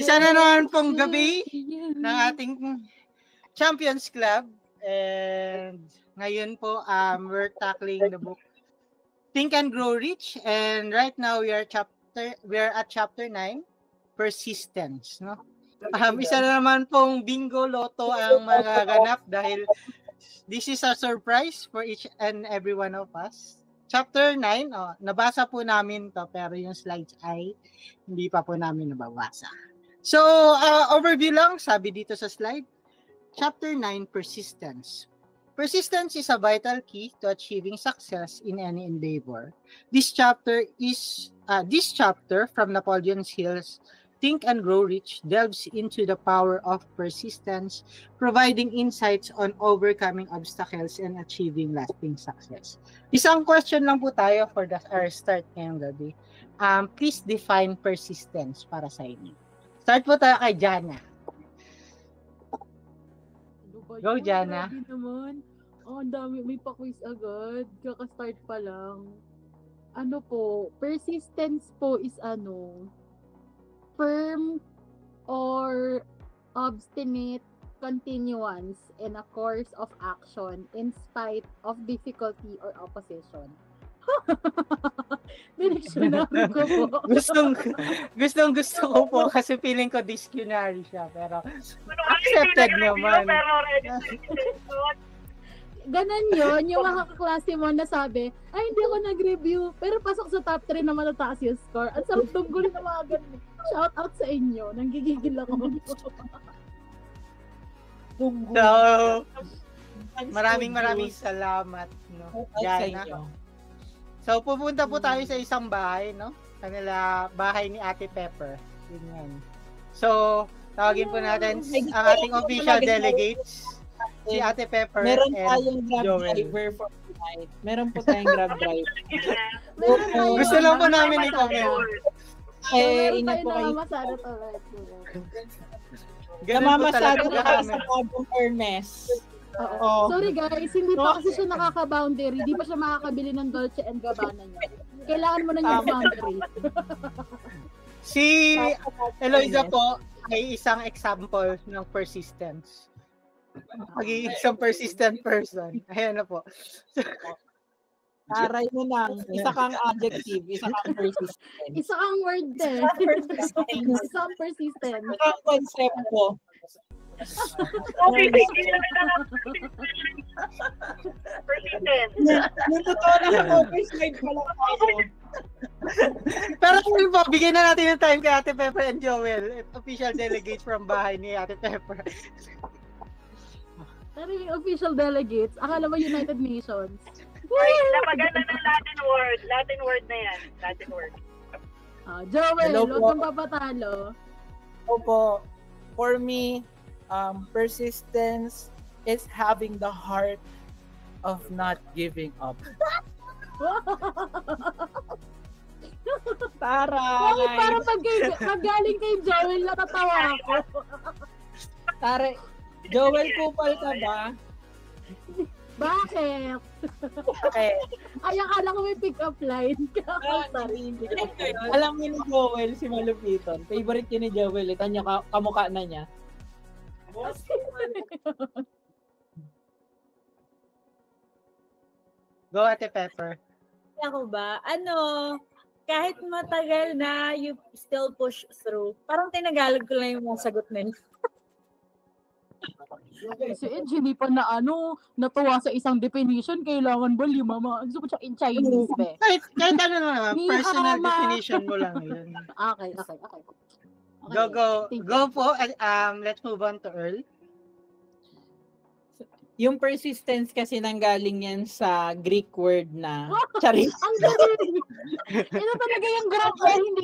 Isa na naman pong gabi ng ating Champions Club. And ngayon po, we're tackling the book Think and Grow Rich. And right now, we're at chapter 9, Persistence. No? Isa na naman pong bingo loto ang mga ganap dahil this is a surprise for each and every one of us. Chapter 9, nabasa po namin to pero yung slides ay hindi pa po namin nababasa. So, overview lang, sabi dito sa slide. Chapter 9, Persistence. Persistence is a vital key to achieving success in any endeavor. This chapter from Napoleon Hill's Think and Grow Rich delves into the power of persistence, providing insights on overcoming obstacles and achieving lasting success. Isang question lang po tayo for our start ngayong gabi. Please define persistence para sa inyo. Start po tayo kay Jana. Go, Jana. Ang dami. May pa-quiz agad. Kaka-start pa lang. Ano po? Persistence po is firm or obstinate continuance in a course of action in spite of difficulty or opposition. Dictionary ko po. Gustong-gusto ko po kasi feeling ko dictionary siya pero accepted naman. Ganon yun, yung mga kaklase mo na sabi, ay hindi ako nag-review, pero pasok sa top 3 na matataas yung score. Ang sarap tunggol na mga ganun. Shout out sa inyo, nanggigigil ako. So, maraming salamat, no, Jana. So, pupunta po tayo sa isang bahay, no? Kanila, bahay ni Ate Pepper. Yun. So, tawagin po natin ang ating official delegates. Si Ate Pepper meron and tayong grab Joel. driver for tonight. Meron po tayong grab driver. Gusto lang po namin i-comment. Ingat po kayo. Namamasada talaga. Namamasada na kayo sa bagong Hermes. Oo. Sorry guys, hindi pa kasi siya nakaka-boundary. Hindi pa siya makakabili ng Dolce & Gabbana niya. Kailangan mo na yung boundary. Si Eloisa po ay isang example ng persistence. Isang persistent person. Ayan na po. Taray mo lang. Isa kang adjective, isa kang persistent. Isa kang word eh. Isang persistent. Isa kang konsepto. Persistent. Yung totoo na sa slide pa lang tayo. Pero kung po, bigyan na natin yung time kay Ate Pepper and Joel. Official delegates from bahay ni Ate Pepper. Pero yung official delegates, akala mo United Nations. Ay, napaganda ng Latin word na yan. Latin word. Joel, huwag kang papatalo. Opo. For me, persistence is having the heart of not giving up. Taray! Bakit parang pag galing kay Joel, natatawa ako. Taray! Joel, kupal ka ba? Bakit? Okay. Ay, akala ko may pick-up line. Alam niyo ni Joel, si Malupiton. Favorite yun ni Joel. Ito niya, kamukha na niya. Go, Ate Pepper. Ako ba? Kahit matagal na, you still push through. Parang tinagalog ko lang yung mga sagot nila. Si Edge, hindi pa natuwa sa isang definition, kailangan ba gusto ko siya in Chinese, be. Kahit ano naman, personal definition mo lang yun. Okay. Go po. Let's move on to Earl. Yung persistence kasi nanggaling yan sa Greek word na charis. Ang galing! Ito talaga yung graph na hindi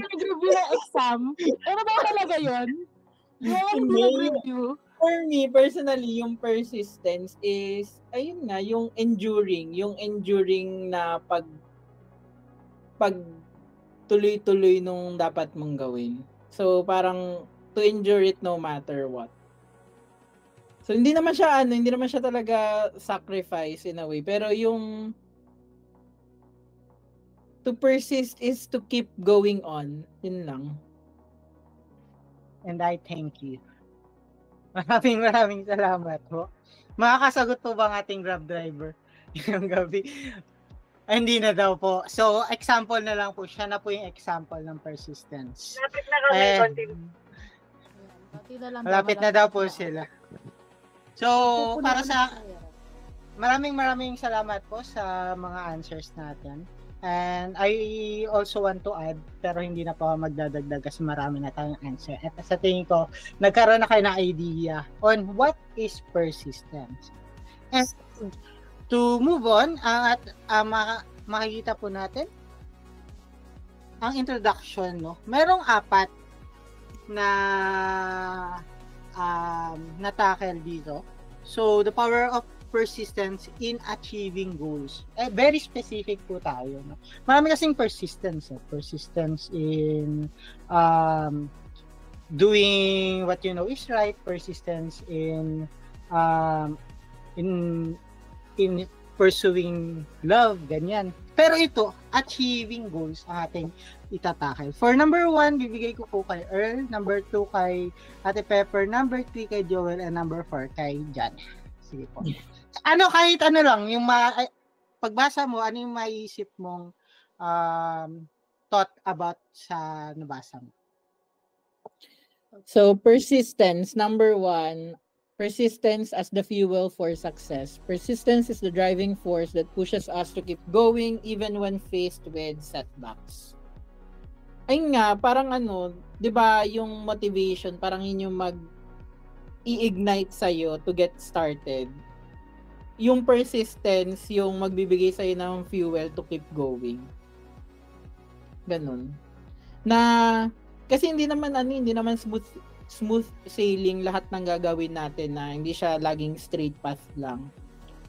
nag-review ng exam. Ano ba talaga yun? Hindi nag-review. For me, personally, yung persistence is, ayun nga, yung enduring na pag tuloy-tuloy nung dapat mong gawin. So, parang to endure it no matter what. So, hindi naman siya talaga sacrifice in a way. Pero yung to persist is to keep going on. Yun lang. and I thank you. Maraming salamat po. Makakasagot po ba ang ating Grab driver ngayong gabi? Ay, hindi na daw po. So, example na lang po. Siya na po yung example ng persistence. Lapit na kami, Eh, continue. malapit na daw po sila. So, para sa maraming salamat po sa mga answers natin. And I also want to add, pero hindi na po magdadagdag kasi marami na tayong answer. At sa tingin ko, nagkaroon na kayo ng idea on what is persistence. And to move on, at makikita po natin ang introduction, no? Merong 4 na na-tackle dito. So, the power of persistence in achieving goals. Very specific po tayo, no? Marami kasing persistence. Persistence in doing what you know is right. Persistence in pursuing love, ganyan. Pero ito, achieving goals ang ating itatakil. For number 1, bibigay ko po kay Earl. Number 2 kay Ate Pepper. Number 3 kay Joel. And number 4 kay Jan. Sige po. Kahit ano lang, yung pagbasa mo, ano yung maiisip mong thought about sa nabasa mo? So, persistence, number 1, persistence as the fuel for success. Persistence is the driving force that pushes us to keep going even when faced with setbacks. Ayun nga, parang 'di ba, yung motivation, parang yun yung i-ignite sa'yo to get started. Yung persistence, yung magbibigay sa'yo ng fuel to keep going. Ganun. Kasi hindi naman smooth sailing lahat ng gagawin natin, na hindi siya laging straight path lang.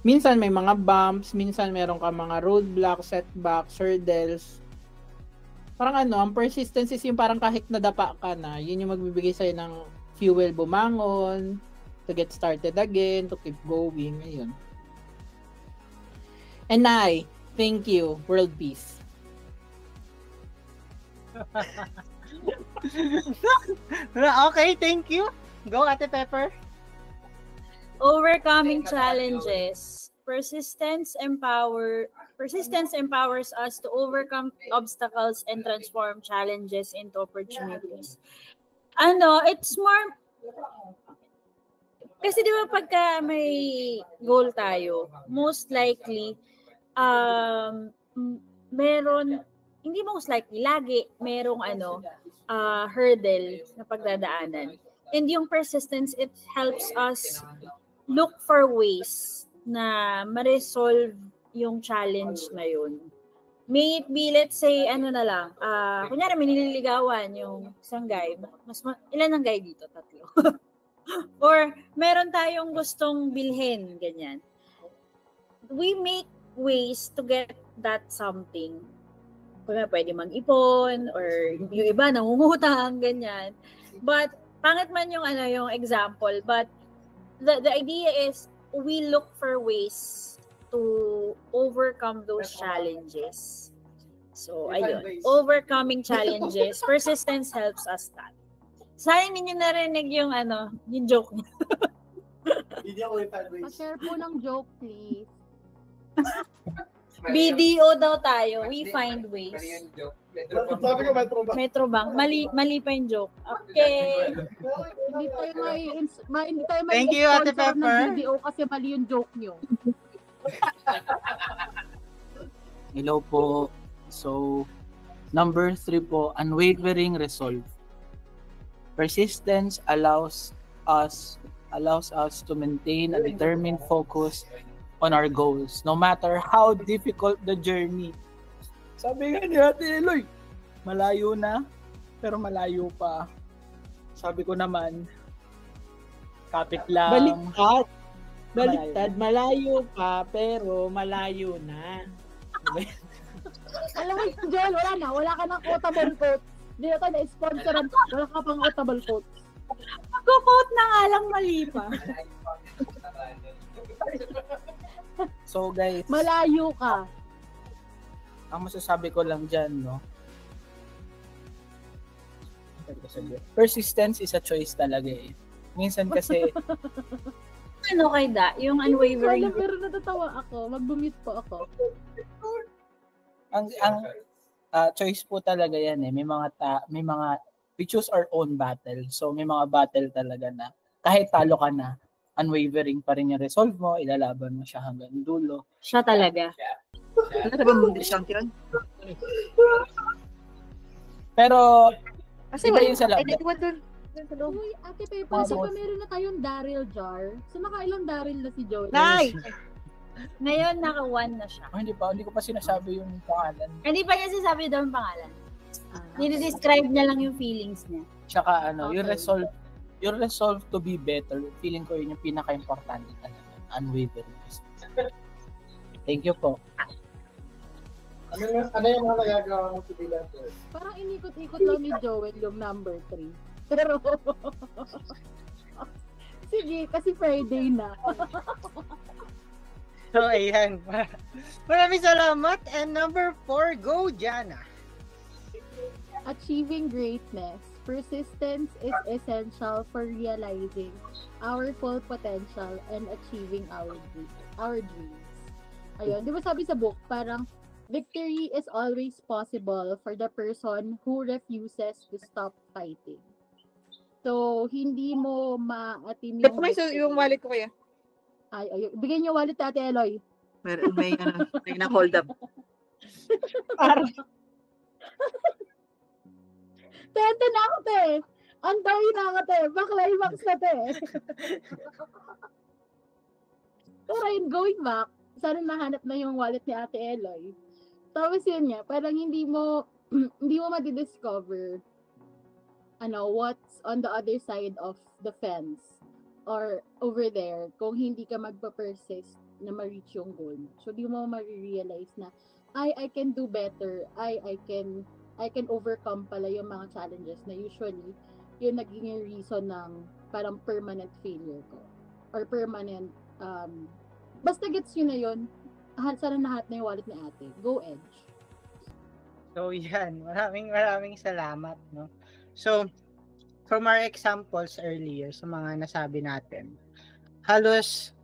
Minsan may mga bumps, minsan meron ka mga roadblocks, setbacks, hurdles. Parang ang persistence is yung parang kahit nadapa ka na, yun yung magbibigay sa'yo ng fuel bumangon, to get started again, to keep going, ayun. And I, thank you, world peace. Okay, thank you. Go, Ate Pepper. Overcoming challenges. Persistence empowers us to overcome obstacles and transform challenges into opportunities. It's more, kasi di ba pagka may goal tayo, most likely, hindi most likely, lagi merong hurdle na pagdadaanan. And yung persistence, it helps us look for ways na ma-resolve yung challenge na yun. May it be, let's say, kunyari may nililigawan yung isang guy, ilan ang guy dito? 3. Or meron tayong gustong bilhin, ganyan. We make ways to get that something. Kung pwede mag-ipon, or yung iba nangungutang, ganyan. But pangit man yung example, but the idea is we look for ways to overcome those challenges. So ayun, overcoming challenges, persistence helps us that. Sayang ninyo narinig yung yung joke niya. Pa-share po ng joke, please. BDO daw tayo. We find ways. Sabi ko, Metrobank. Mali pa yung joke. Okay. Hindi tayo may Thank you, Ate sponsor ng Pepper. BDO kasi mali yung joke nyo. Hello po. So, number 3 po, unwavering resolve. Persistence allows us to maintain a determined focus on our goals, no matter how difficult the journey. Sabi nga ni Ate Eloy, malayo na, pero malayo pa. Sabi ko naman, kapit lang. Baliktad, malayo pa, pero malayo na. Alam mo, Joel, wala ka ng quotable quote. Hindi na tayo na-sponsoran, wala ka pang quotable quote. Mag-quote na nga lang, mali pa. So guys, Malayo ka. ang masasabi ko lang dyan, no? Persistence is a choice talaga eh. Minsan kasi, Ano kay Da? Yung unwavering. Wala, pero natatawa ako. Mag-bumit po ako. ang choice po talaga yan eh. May mga we choose our own battle. So may mga battle talaga na kahit talo ka na, unwavering pa rin yung resolve mo, ilalaban mo siya hanggang dulo. Siya talaga. Ano na ba mong champion? Pero Kasi iba wala yun sa loob. Ay, naiwan doon. Sa loob. Uy, Ate Pepa, di ba meron na tayong Daryl jar? So, nakailang Daryl na si Joey? Nay! Ngayon, naka-1 na siya. Hindi ko pa sinasabi yung pangalan. Hindi pa niya sinasabi daw yung pangalan. Nidescribe niya lang yung feelings niya. Tsaka Okay. yung resolve to be better, feeling ko yun yung pinaka-importante talaga. Unwavering. Thank you po. Ano yung mga nagagawa mo sa bilang? Parang inikot-ikot lang ni Joel yung number 3. Pero, sige, kasi Friday na. So, ayan. Maraming salamat. And number 4, go, Jana. Achieving greatness. Persistence is essential for realizing our full potential and achieving our dreams. Ayun, di ba sabi sa book, parang victory is always possible for the person who refuses to stop fighting. So, hindi mo ma-attain Ba't may yung wallet ko kaya? Ay, bigyan niyo wallet Ate Eloy. May na-hold up. Tente na ako, te. Anday na ako, te. Back-climax na, te. Pero yun, going back, sana nahanap na yung wallet ni Ate Eloy. Tapos yun nga, parang hindi mo madidiscover what's on the other side of the fence or over there kung hindi ka magpa-persist na ma-reach yung goal mo. So, di mo ma-realize na, I can do better. I can overcome pala yung mga challenges na usually yung naging reason ng parang permanent failure ko. Or permanent, basta gets yun na yun, sana nahat na yung wallet ni ate. Go Edge. So, yan. Maraming salamat. No? So, from our examples earlier, sa mga nasabi natin, halos,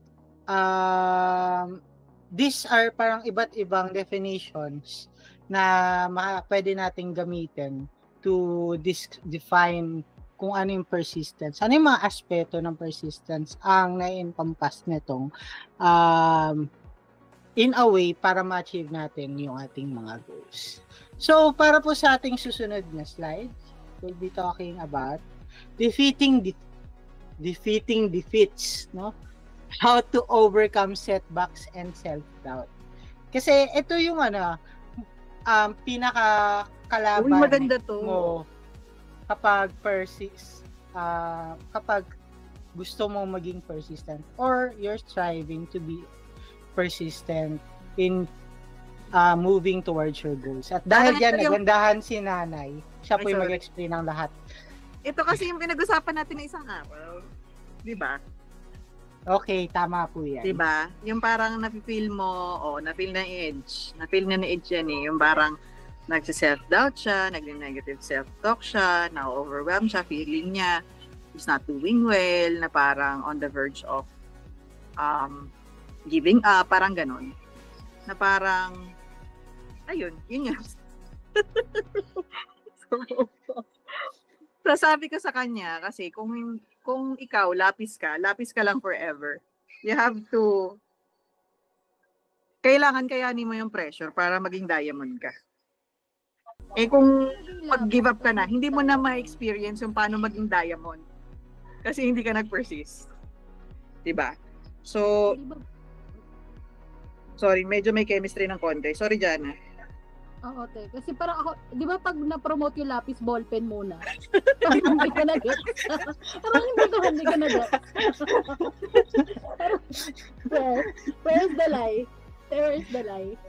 these are parang iba't ibang definitions na pwede nating gamitin to define kung ano yung persistence. Ano yung mga aspeto ng persistence ang na-encompass nitong in a way para ma-achieve natin yung ating mga goals. So, para po sa ating susunod na slide, we'll be talking about defeating defeats, no? How to overcome setbacks and self-doubt. Kasi ito yung pinaka-kalaban Uy, maganda to. mo kapag kapag gusto mo maging persistent or you're striving to be persistent in moving towards your goals. At dahil dyan, nagandahan si nanay, siya po yung mag-explain ng lahat. Ito kasi yung pinag-usapan natin na isang araw. Diba? Okay, tama po yan. Diba? Yung parang na-feel mo, na-feel na Edge. Na-feel na ni Edge yan eh. Yung parang nagsi-self-doubt siya, nag-negative self-talk siya, na-overwhelm siya, feeling niya he's not doing well, na parang on the verge of giving up, parang ganon. Na parang, ayun, yun yun. So, sabi ko sa kanya, kasi kung ikaw, lapis ka lang forever. You have to, kailangan kayanin mo yung pressure para maging diamond ka. Eh kung mag-give up ka na, hindi mo na ma-experience yung paano maging diamond. Kasi hindi ka nag-persist. Diba? So, sorry, medyo may chemistry ng konti. Sorry, Jana. Oo, te. Kasi parang ako, di ba pag na-promote yung lapis, ballpen muna. Parang hindi ka na-get. Parang hindi ka na-get. Where's the lie? Where's the lie?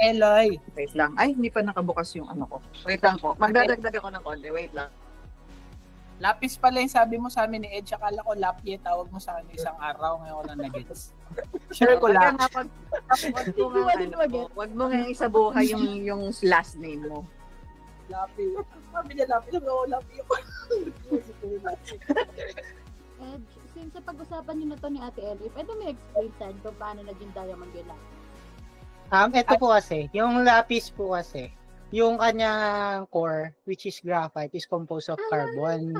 Eloy. Wait lang. Ay, hindi pa nakabukas yung ano ko. Wait lang po. Magdadagdag ako ng konti. Wait lang. Lapis pala yung sabi mo sa amin ni Edge. Akala ko lapye, tawag mo sa amin isang araw. Ngayon ko lang nag-gets. Sure ko lang. Wag mo nga isabuhay yung last name mo. Lapi. Sabi niya, lapi lang ako, lapi ako. And since sa pag-usapan niyo na to ni Ate Ellie, pwede mo explain sa akin kung paano naging diamond yung lapis? Ito po kasi, yung lapis po kasi, yung kanyang core, which is graphite, is composed of carbon.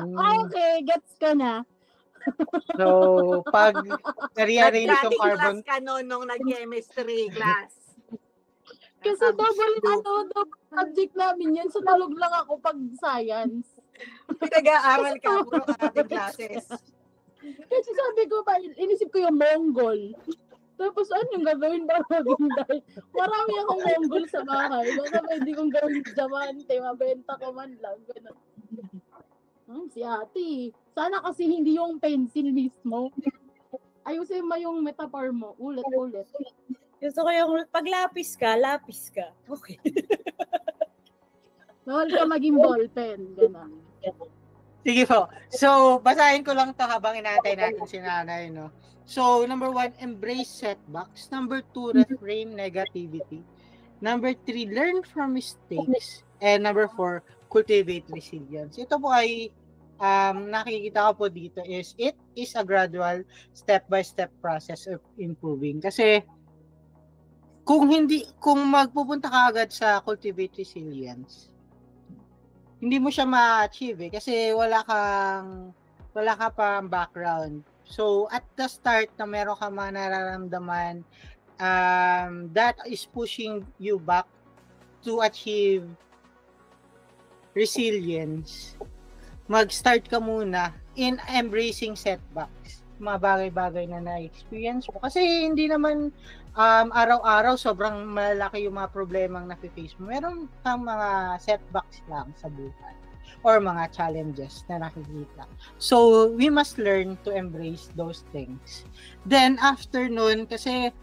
Okay, gets ko na. So, pag na-rearrange yung Nag-cutting carbon, class ka noon nung nag-chemistry class. Kasi double subject namin yun. Sunalog lang ako pag science. Pinag-aaral ka, puro cutting classes. Kasi sabi ko, inisip ko yung Mongol. Tapos ano yung gagawin ba maging dahil? Marami akong Mongol sa bahay. Baka pwede kong gawin diamante, mabenta ko man lang. Ganun. Si ate. Sana kasi hindi yung pencil mismo. Ayusin mo yung metaphor mo. Ulit-ulit. Gusto ko yung pag lapis ka. Okay. Bawal ka maging ballpen. Ganun. sige po. So, basahin ko lang to habang inaantay natin si nanay, no? So, number 1, embrace setbacks. Number 2, reframe negativity. Number 3, learn from mistakes. And number 4, cultivate resilience. Ito po ay nakikita ko po dito is it is a gradual step-by-step process of improving. Kasi kung magpupunta ka agad sa cultivate resilience, hindi mo siya ma-achieve kasi wala ka pa background. So at the start na meron ka mga nararamdaman that is pushing you back to achieve resilience, mag-start ka muna in embracing setbacks. Mga bagay-bagay na na-experience mo. Kasi hindi naman araw-araw sobrang malaki yung mga problemang na-face mo. Meron kang mga setbacks lang sa buhay or mga challenges na nakikita. So, we must learn to embrace those things. Then, after nun, kasi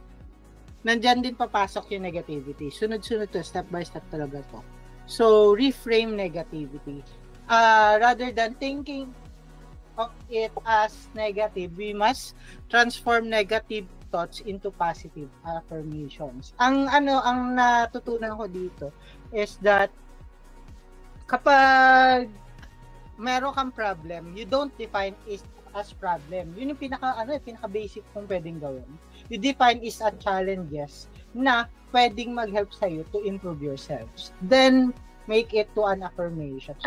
nandyan din papasok yung negativity. Sunod-sunod to, step by step talaga to. So, reframe negativity. Rather than thinking of it as negative, we must transform negative thoughts into positive affirmations. Ang natutunan ko dito is that kapag meron kang problem, you don't define it as problem. Yun yung pinaka-basic kung pwedeng gawin. You define it as challenges na pwedeng mag-help sa'yo to improve yourselves. Then, make it to an affirmation.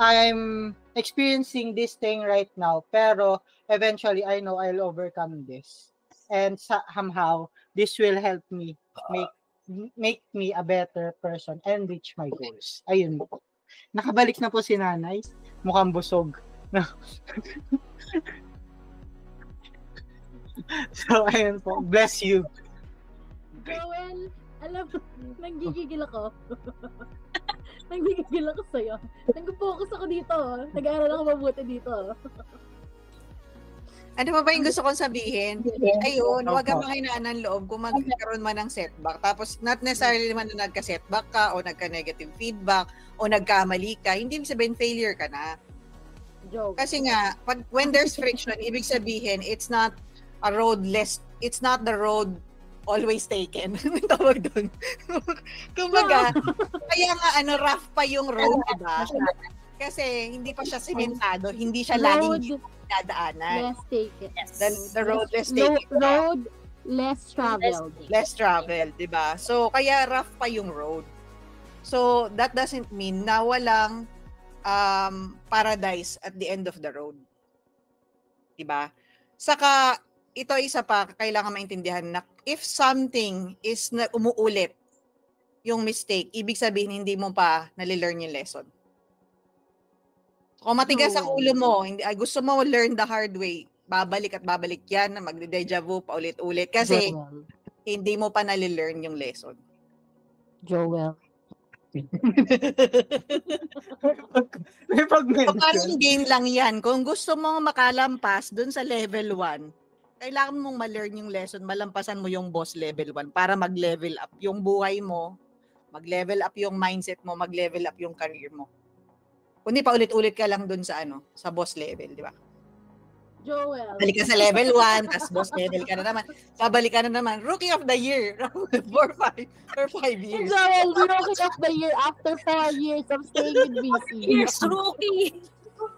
I'm experiencing this thing right now, pero eventually I know I'll overcome this. And somehow, this will help me make me a better person and reach my goals. Ayun po. Nakabalik na po si nanay. Mukhang busog. So, ayun po. Bless you. Joel, alam mo, nanggigigil ako. Nanggigigil ako sa'yo. Nag-focus ako dito. Nag-aaral ako mabuti dito. Ano pa ba yung gusto kong sabihin? Ayun, huwag kang makinaan ng loob kung magkaroon man ng setback. Tapos, not necessarily naman na nagka-setback ka o nagka-negative feedback o nagkamali ka. Hindi sabihin failure ka na. Joke. Kasi nga, when there's friction, ibig sabihin, it's not the road always taken. Tawag doon. Kumbaga, kaya nga rough pa yung road, diba? Kasi hindi pa siya sementado, hindi siya laging dadaanan. Less taken. Yes. The road less taken. Road less traveled. Less traveled, diba? So, kaya rough pa yung road. So, that doesn't mean na walang paradise at the end of the road. Diba? Saka, ito isa pa, kailangan maintindihan na if something is na umuulit yung mistake, ibig sabihin hindi mo pa nalilearn yung lesson. Kung matigas ang ulo mo, gusto mo learn the hard way, babalik at babalik yan, magde-deja vu pa ulit-ulit kasi hindi mo pa nalilearn yung lesson. Joel. So, parang game lang yan. Kung gusto mong makalampas dun sa level 1, kailangan mong ma-learn yung lesson, malampasan mo yung boss level 1 para mag-level up yung buhay mo, mag-level up yung mindset mo, mag-level up yung career mo. Kundi pa ulit-ulit ka lang dun sa sa boss level, di ba? Joel. Balik ka sa level 1, tapos boss level ka na naman. Babalik ka na naman, rookie of the year for 5 years. Joel, rookie of the year after 4 years of staying with BC. Here's rookie.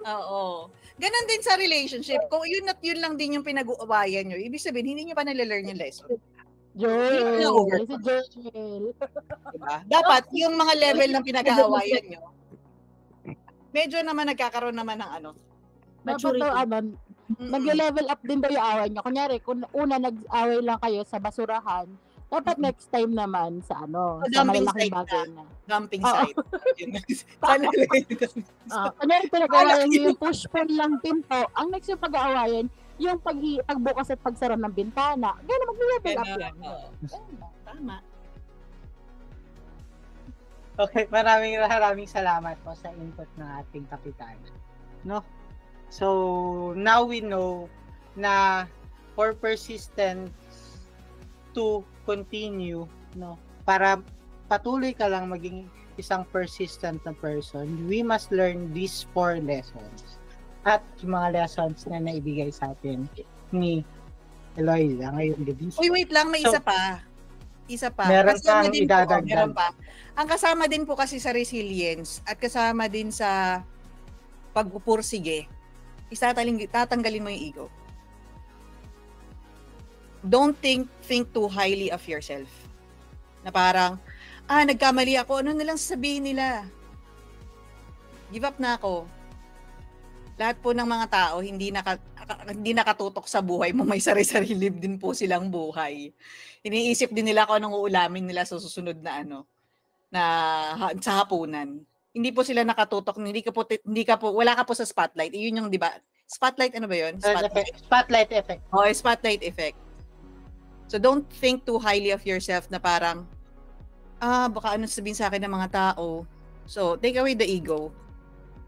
Oo. Ganon din sa relationship. Kung yun at yun lang din yung pinag-uubayan nyo, ibig sabihin, hindi nyo pa nalalearn yung lesson. Joel. Over. Si Joel. Diba? Dapat, yung mga level ng pinag-aawayan nyo, medyo naman nagkakaroon naman ng ano. Dapat daw, nag-level up din daw yung away niya. Kunyari, kung una nag-away lang kayo sa basurahan, dapat next time naman sa sa dumping malalaking site bagay na. Dumping site. Kunyari, pinag-awayan niyo yung push-pull lang pinto. Ang next yung pag-aawayan, yung pagbukas at pagsara ng bintana. Gano'n, mag-level up yan. Tama. Okay, maraming salamat po sa input ng ating kapitan. No? So, now we know na for persistence to continue, no, para patuloy ka lang maging isang persistent na person, we must learn these 4 lessons. At yung mga lessons na naibigay sa atin ni Eloisa ngayong gabi. Uy, wait lang, may isa pa. Meron kasama kang din idadagdag. meron pa. Ang kasama din po kasi sa resilience at kasama din sa pagpupursige, tatanggalin mo yung ego. Don't think too highly of yourself. Na parang, nagkamali ako, ano nilang sabihin nila? Give up na ako. Lahat po ng mga tao, hindi nakatutok sa buhay mo, may sari-sarili din po silang buhay. Iniisip din nila kung anong uulamin nila sa susunod na sa hapunan. Hindi po sila nakatutok, wala ka po sa spotlight. Yun yung, di ba? Spotlight, ano ba yun? Spotlight effect. Oh, spotlight effect. So don't think too highly of yourself na parang, baka ano sabihin sa akin ng mga tao. So take away the ego.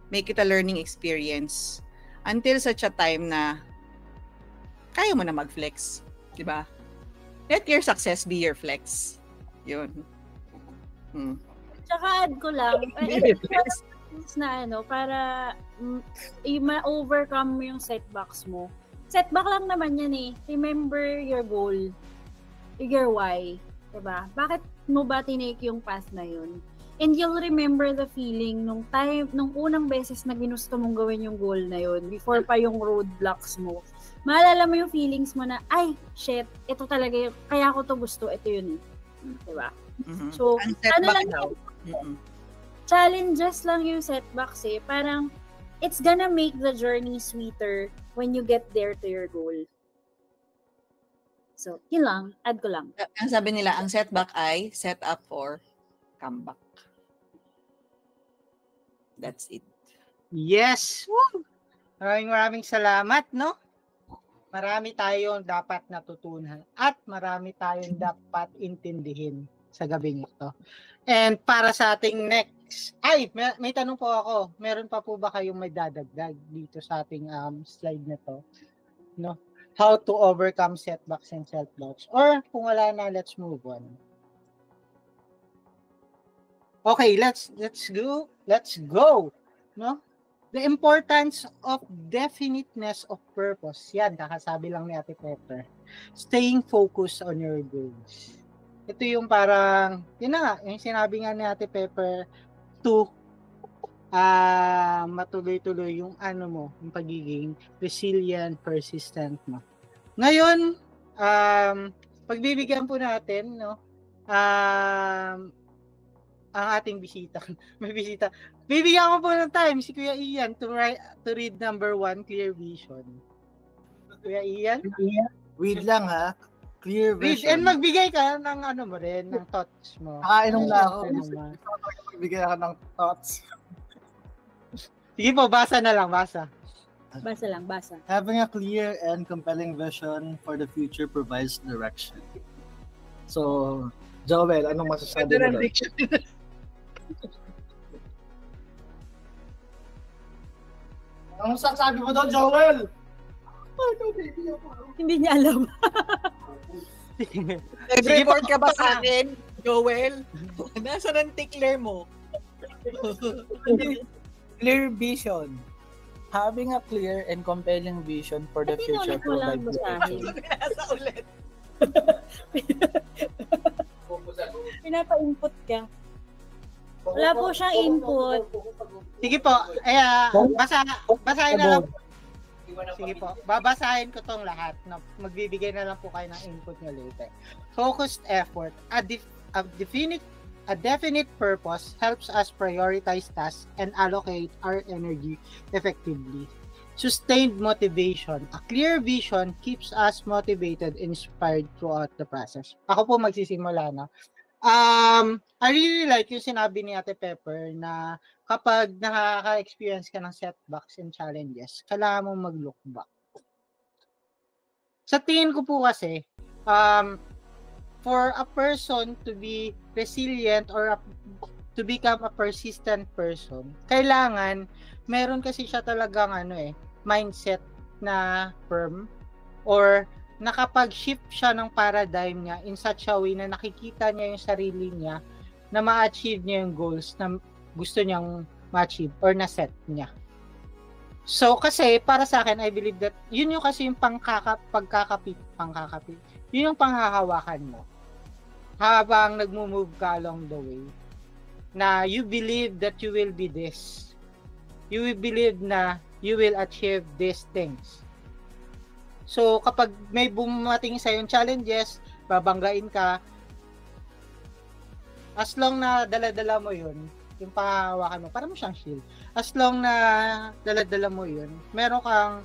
Make it a learning experience. Until such a time na kaya mo na mag-flex. Diba? Let your success be your flex. Yun. Tsaka add ko lang, na para ma-overcome mo yung setbacks mo. Setback lang naman yan eh. Remember your goal. Your why. Diba? Bakit mo ba tinake yung path na yun? And you'll remember the feeling nung unang beses na ginusto mong gawin yung goal na yun, before pa yung roadblocks mo. Maalala mo yung feelings mo na, ay, shit, ito talaga yung, kaya ko to gusto, ito yun eh. Diba? Mm-hmm. So, challenges lang yung setbacks eh. Parang, it's gonna make the journey sweeter when you get there to your goal. So, yun lang. Add ko lang. Ang sabi nila, ang setback ay set up for comeback. That's it. Yes! Woo! Maraming salamat, no? Marami tayong dapat natutunan at marami tayong dapat intindihin sa gabing ito. And para sa ating next, may tanong po ako. Meron pa po ba kayong may dadagdag dito sa ating slide na to? No? How to overcome setbacks and self-doubts. Or kung wala na, let's move on. Okay, let's go. Let's go. No? The importance of definiteness of purpose. Yan, kakasabi lang ni Ate Pepper. Staying focused on your goals. Ito yung parang, yun na nga, yung sinabi nga ni Ate Pepper, to matuloy-tuloy yung yung pagiging resilient, persistent mo. Ngayon, pagbibigyan po natin, no, ang ating bisita. May bisita. Bibigyan ko po ng time si Kuya Ian to read number 1, Clear Vision. Kuya Ian? Read lang ha. Clear Vision. And magbigay ka ng mo rin, ng thoughts mo. Nakainom na ako. Magbigay ako ng thoughts. Sige po, basa na lang, basa. Basa lang, basa. Having a clear and compelling vision for the future provides direction. So, Joel, anong masasabi mo doon? Anong masasabi mo doon, Joel? Hindi niya alam. Nag-report ka ba sa akin, Joel? Nasaan ang tickler mo? Clear vision. Having a clear and compelling vision for the future Pinulit mo lang provides basahin. Nasa ulit. Pinapa-input ka. Wala po siyang input. Sige po. Basahin na lang. Sige po. Babasahin ko tong lahat. No? Magbibigay na lang po kayo ng input nyo later. Focused effort. A definite purpose helps us prioritize tasks and allocate our energy effectively. Sustained motivation. A clear vision keeps us motivated and inspired throughout the process. Ako po magsisimula na. I really like yung sinabi ni Ate Pepper na kapag nakaka-experience ka ng setbacks and challenges, kailangan mong mag-look back. Sa tingin ko po kasi, for a person to be resilient or to become a persistent person, kailangan meron kasi siya talagang mindset na firm or nakapag-shift siya ng paradigm niya in such a way na nakikita niya yung sarili niya na ma-achieve niya yung goals na gusto niyang ma-achieve or na-set niya. So, kasi para sa akin, I believe that yun yung kasi yung pagkakapit. Yun yung panghahawakan mo habang nagmo-move ka along the way. Na you believe that you will be this. You will believe na you will achieve these things. So, kapag may bumating sa yung challenges, babanggain ka, as long na dala-dala mo yun, yung panghahawakan mo, para mo siyang shield. As long na dala-dala mo yun, meron kang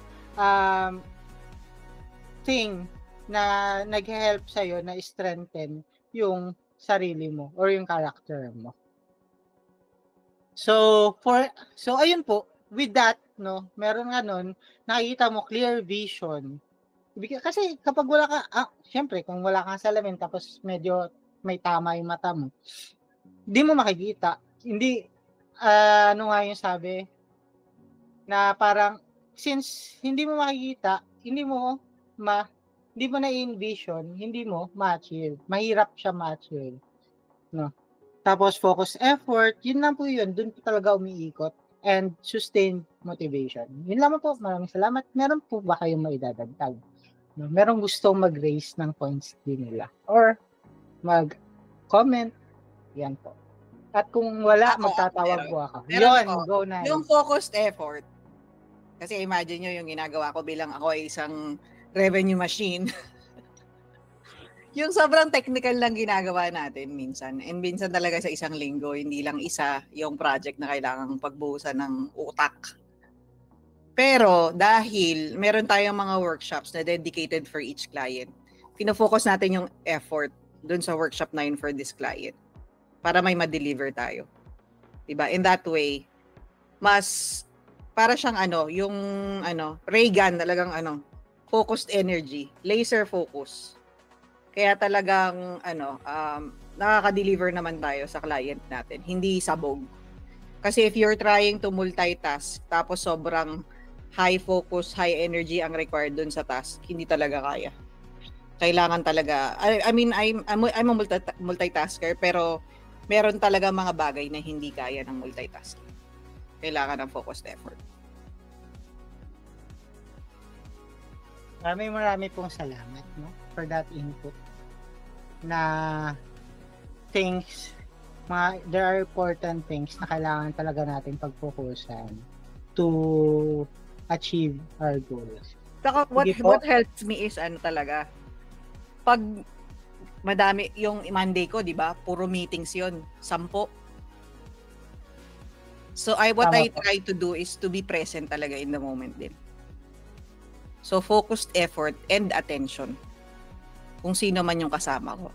thing na nag-help sa'yo na strengthen yung sarili mo or yung character mo. So ayun po, with that, no, meron nga nun, nakikita mo clear vision. Kasi kapag wala ka, syempre, kung wala kang salamin tapos medyo may tama yung mata mo, hindi mo makikita. Hindi, ano nga yung sabi, na parang, since hindi mo makikita, hindi mo na-envision, hindi mo ma-achieve. Mahirap siya ma-achieve. No? Tapos focus effort, yun lang po yun. Doon po talaga umiikot. And sustained motivation. Yun lamang po. Maraming salamat. Meron po ba kayong maidadagdag? No? Merong gustong mag-raise ng points din nila. Or mag-comment. Yan po. At kung wala, magtatawag po ako. Yun, go na. Yung focused effort. Kasi imagine nyo yung ginagawa ko bilang ako ay isang revenue machine. Yung sobrang technical lang ginagawa natin minsan. And minsan talaga sa isang linggo, hindi lang isa yung project na kailangang pagbuhusan ng utak. Pero dahil meron tayong mga workshops na dedicated for each client, pinofocus natin yung effort dun sa workshop na yun for this client para may ma-deliver tayo. Diba? In that way, mas para siyang yung ray gun, talagang focused energy, laser focus. Kaya talagang nakaka-deliver naman tayo sa client natin, hindi sabog. Kasi if you're trying to multitask tapos sobrang high focus, high energy ang required dun sa task, hindi talaga kaya. Kailangan talaga, I mean, I'm a multitasker, pero meron talaga mga bagay na hindi kaya ng multitasking. Kailangan ng focused effort. Marami pong salamat, no, for that input. Na things, there are important things na kailangan talaga natin pagfokusan to achieve our goals. Saka what helps me is talaga, pag madami yung Monday ko, di ba? Puro meetings yon, 10. So what I try to do is to be present talaga in the moment din. So focused effort and attention kung sino man yung kasama ko.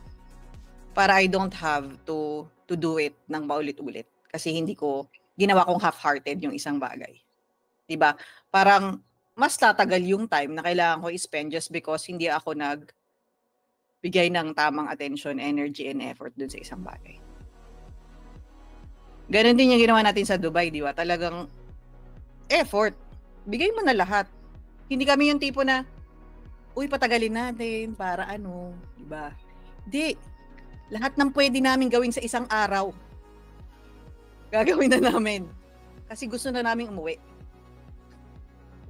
Para I don't have to do it ng paulit-ulit. Kasi hindi ko, ginawa kong half-hearted yung isang bagay. Diba? Parang mas tatagal yung time na kailangan ko i-spend just because hindi ako nagbigay ng tamang attention, energy, and effort dun sa isang bagay. Ganon din yung ginawa natin sa Dubai, di ba? Talagang effort. Bigay mo na lahat. Hindi kami yung tipo na, uy, patagalin natin para di ba? Di, lahat ng pwede namin gawin sa isang araw, gagawin na namin. Kasi gusto na namin umuwi.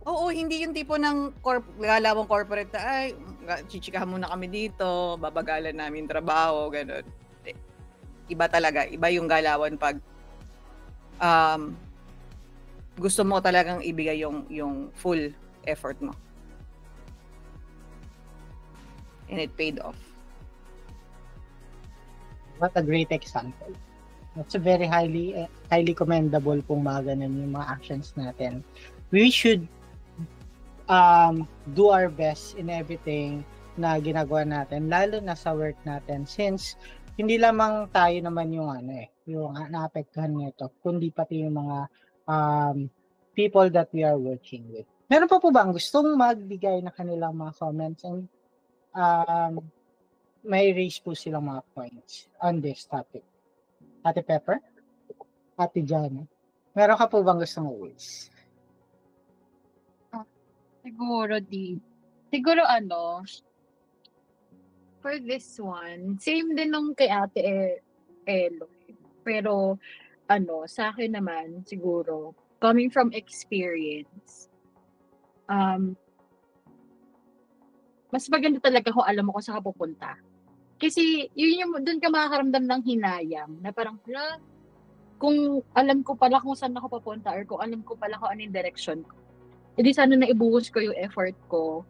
Oo, hindi yung tipo ng galawang corporate na, ay, chichikahan muna kami dito, babagalan namin trabaho, gano'n. Iba talaga, iba yung galawan pag gusto mo talagang ibigay yung full effort mo. And it paid off. What a great example. That's a very highly commendable kung mga ganun yung mga actions natin. We should do our best in everything na ginagawa natin, lalo na sa work natin, since hindi lamang tayo naman yung yung naapektuhan nito, kundi pati yung mga people that we are working with. Meron pa po ba ang gustong magbigay na kanilang mga comments and may raise po silang mga points on this topic? Ate Pepper? Ate Jana? Meron ka po bang gustong raise? Siguro for this one, same din nung kay Ate Elo. Pero, sa akin naman, siguro, coming from experience, mas maganda talaga kung alam mo kung saan ka pupunta. Kasi, yun yung, dun ka makakaramdam ng hinayang, na parang, kung alam ko pala kung saan ako papunta, or kung alam ko pala kung ano yung direction ko, hindi sana naibuhos ko yung effort ko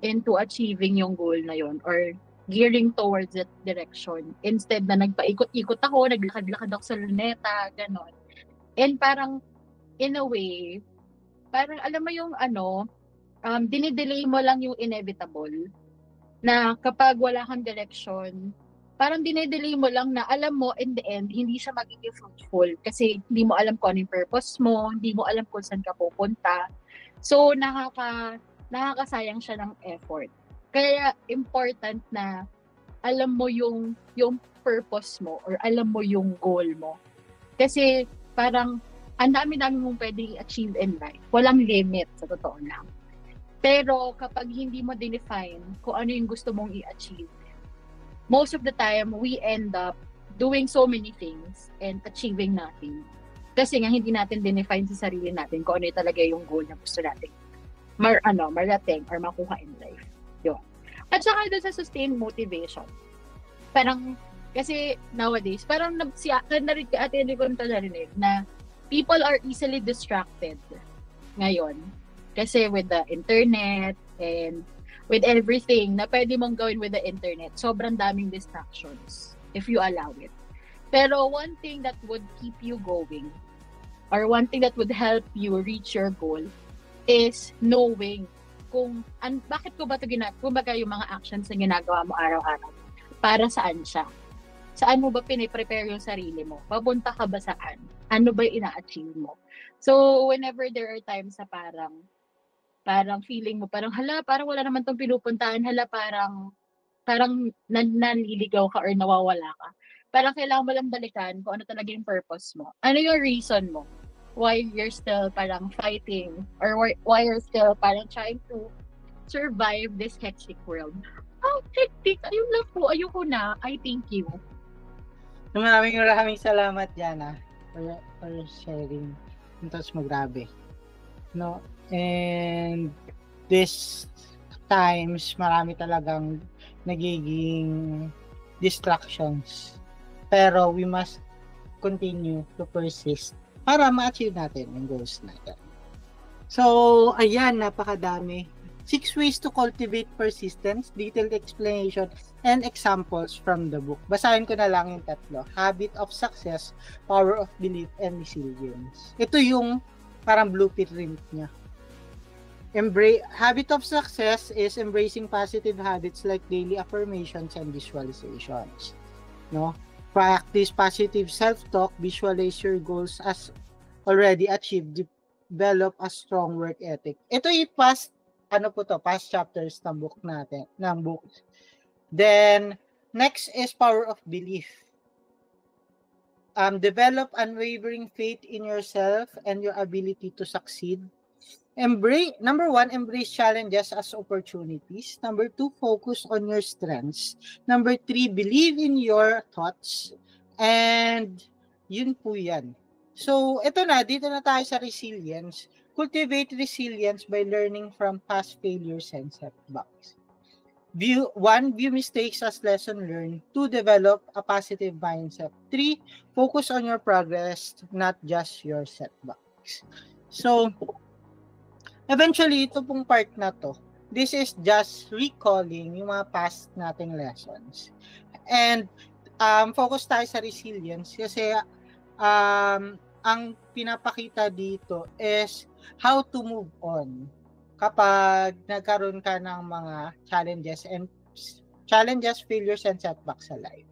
into achieving yung goal na yon or gearing towards that direction. Instead na nagpaikot-ikot ako, naglakad-lakad ako sa luneta, ganon. And parang, in a way, parang alam mo yung dinidelay mo lang yung inevitable. Na kapag wala kang direction, parang dinidelay mo lang na alam mo in the end, hindi siya magiging fruitful. Kasi hindi mo alam kung ano yung purpose mo, hindi mo alam kung saan ka pupunta. So, nakakasayang siya ng effort. Kaya, important na alam mo yung purpose mo or alam mo yung goal mo. Kasi, parang, ang dami-dami mong pwedeng i-achieve in life. Walang limit, sa totoo lang. Pero, kapag hindi mo define kung ano yung gusto mong i-achieve, most of the time, we end up doing so many things and achieving nothing. Kasi nga, hindi natin define sa sarili natin kung ano talaga yung goal na gusto natin marating or makuha in life. Yun. At saka doon sa sustained motivation. Parang, kasi nowadays, parang narinig ka ate, hindi ko narinig na people are easily distracted ngayon. Kasi with the internet and with everything na pwede mong gawin with the internet, sobrang daming distractions if you allow it. Pero one thing that would keep you going or one thing that would help you reach your goal is knowing kung bakit ko ba ito kumbaga yung mga actions na ginagawa mo araw-araw, para saan siya? Saan mo ba piniprepare yung sarili mo? Papunta ka ba saan? Ano ba yung ina-achieve mo? So, whenever there are times na parang feeling mo, parang parang wala naman tong pinupuntahan, parang naliligaw ka or nawawala ka. Parang kailangan mo lang balikan kung ano talaga yung purpose mo. Ano yung reason mo? Why you're still parang fighting or why you're still parang trying to survive this hectic world. Oh, hectic. Ayun lang po. Ayoko na. I thank you. Maraming salamat, Jana, for sharing. Tapos grabe. No? And this times, marami talagang nagiging distractions. Pero we must continue to persist para ma-achieve natin yung goals natin. So, ayan, napakadami. 6 ways to cultivate persistence, detailed explanation, and examples from the book. Basahin ko na lang yung 3. Habit of success, power of belief, and resilience. Ito yung parang blueprint niya. Habit of success is embracing positive habits like daily affirmations and visualizations. No? Practice positive self-talk, visualize your goals as already achieved, develop a strong work ethic. Ito yung past chapters ng book natin, ng book. Then, next is power of belief. Develop unwavering faith in yourself and your ability to succeed. Number 1, embrace challenges as opportunities. Number 2, focus on your strengths. Number 3, believe in your thoughts. And yun po yan. So, dito na tayo sa resilience. cultivate resilience by learning from past failures and setbacks. View mistakes as lesson learned. 2, develop a positive mindset. 3, focus on your progress, not just your setbacks. So, eventually, ito pong part na to, this is just recalling yung mga past nating lessons. And focus tayo sa resilience kasi ang pinapakita dito is how to move on kapag nagkaroon ka ng mga challenges, failures, and setbacks sa life.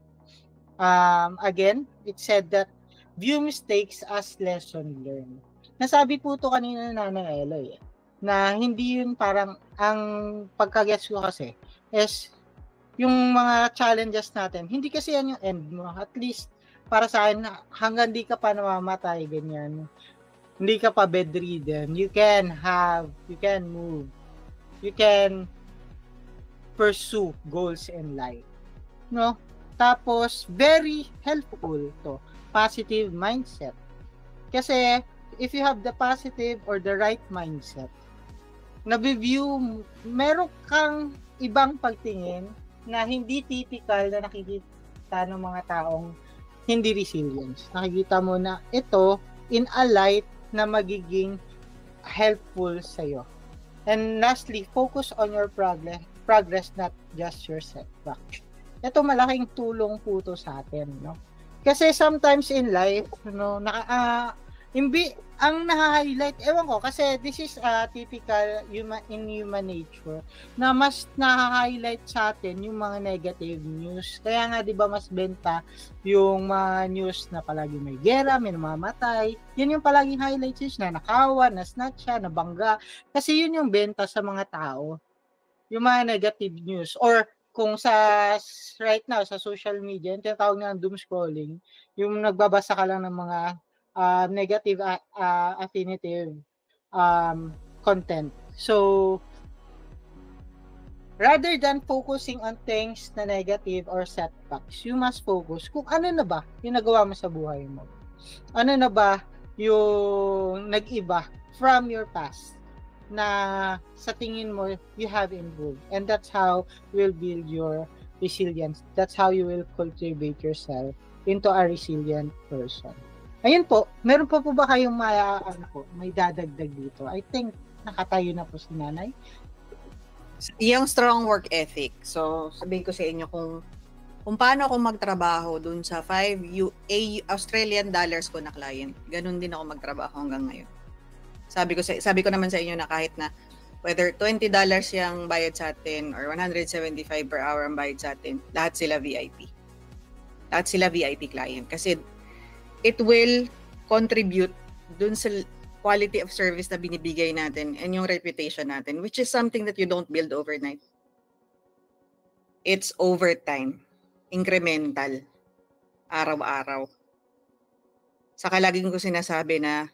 Again, it said that view mistakes as lesson learned. Nasabi po ito kanina na Nanay Eloy, na hindi yun parang, ang pagkagets ko kasi is yung mga challenges natin, hindi kasi yan yung end mo. At least, para sa akin, hanggang di ka pa namamatay, ganyan. Hindi ka pa bedridden. You can move. You can pursue goals in life. No? Tapos, very helpful to. Positive mindset. Kasi, if you have the positive or the right mindset, na-view, meron kang ibang pagtingin na hindi typical na nakikita ng mga taong hindi resilience. Nakikita mo na ito in a light na magiging helpful sa'yo. And lastly, focus on your progress, not just your setback. Ito malaking tulong po to sa atin, no? Kasi sometimes in life, no, ang na-highlight, ewan ko, kasi this is typical human nature, na mas na-highlight sa atin yung mga negative news. Kaya nga, di ba, mas benta yung mga news na palagi may gera, may namamatay. Yun yung palaging highlights news na nakawan, na snatch siya, nabangga. Kasi yun yung benta sa mga tao. Yung mga negative news. Or kung right now, sa social media, yung tinatawag na doom scrolling, yung nagbabasa ka lang ng mga negative affinitive content. So, rather than focusing on things na negative or setbacks, you must focus kung ano na ba yung nagawa mo sa buhay mo. Ano na ba yung nag-iba from your past na sa tingin mo you have improved. And that's how you will build your resilience. That's how you will cultivate yourself into a resilient person. Ayun po, meron pa po ba kayong may dadagdag dito? I think nakatayo na po si Nanay. Yung strong work ethic. So, sabihin ko sa inyo kung paano ako magtrabaho dun sa 5 Australian dollars ko na client. Ganun din ako magtrabaho hanggang ngayon. Sabi ko naman sa inyo na kahit na whether $20 yung bayad sa atin or $175 per hour ang bayad sa atin, lahat sila VIP. Lahat sila VIP client. Kasi it will contribute dun sa quality of service na binibigay natin and yung reputation natin, which is something that you don't build overnight. It's over time, incremental, araw-araw. Saka laging ko sinasabi na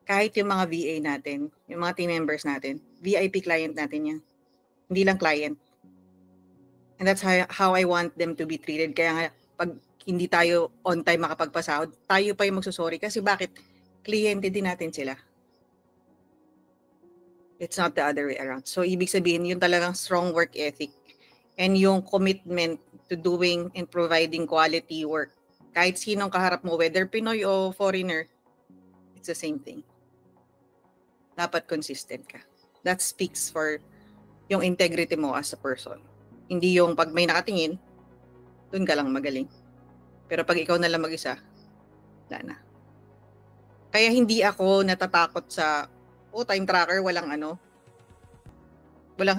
kahit yung mga VA natin, yung mga team members natin, VIP client natin yan. Hindi lang client. And that's how I want them to be treated. Kaya nga, pag hindi tayo on time makapagpasahod, tayo pa yung magsusorry. Kasi bakit? Kliyente din natin sila. It's not the other way around. So, ibig sabihin, yung talagang strong work ethic and yung commitment to doing and providing quality work. Kahit sinong kaharap mo, whether Pinoy o foreigner, it's the same thing. Dapat consistent ka. That speaks for yung integrity mo as a person. Hindi yung pag may nakatingin, dun ka lang magaling. Pero pag ikaw na lang mag-isa, wala na. Kaya hindi ako natatakot sa, time tracker, walang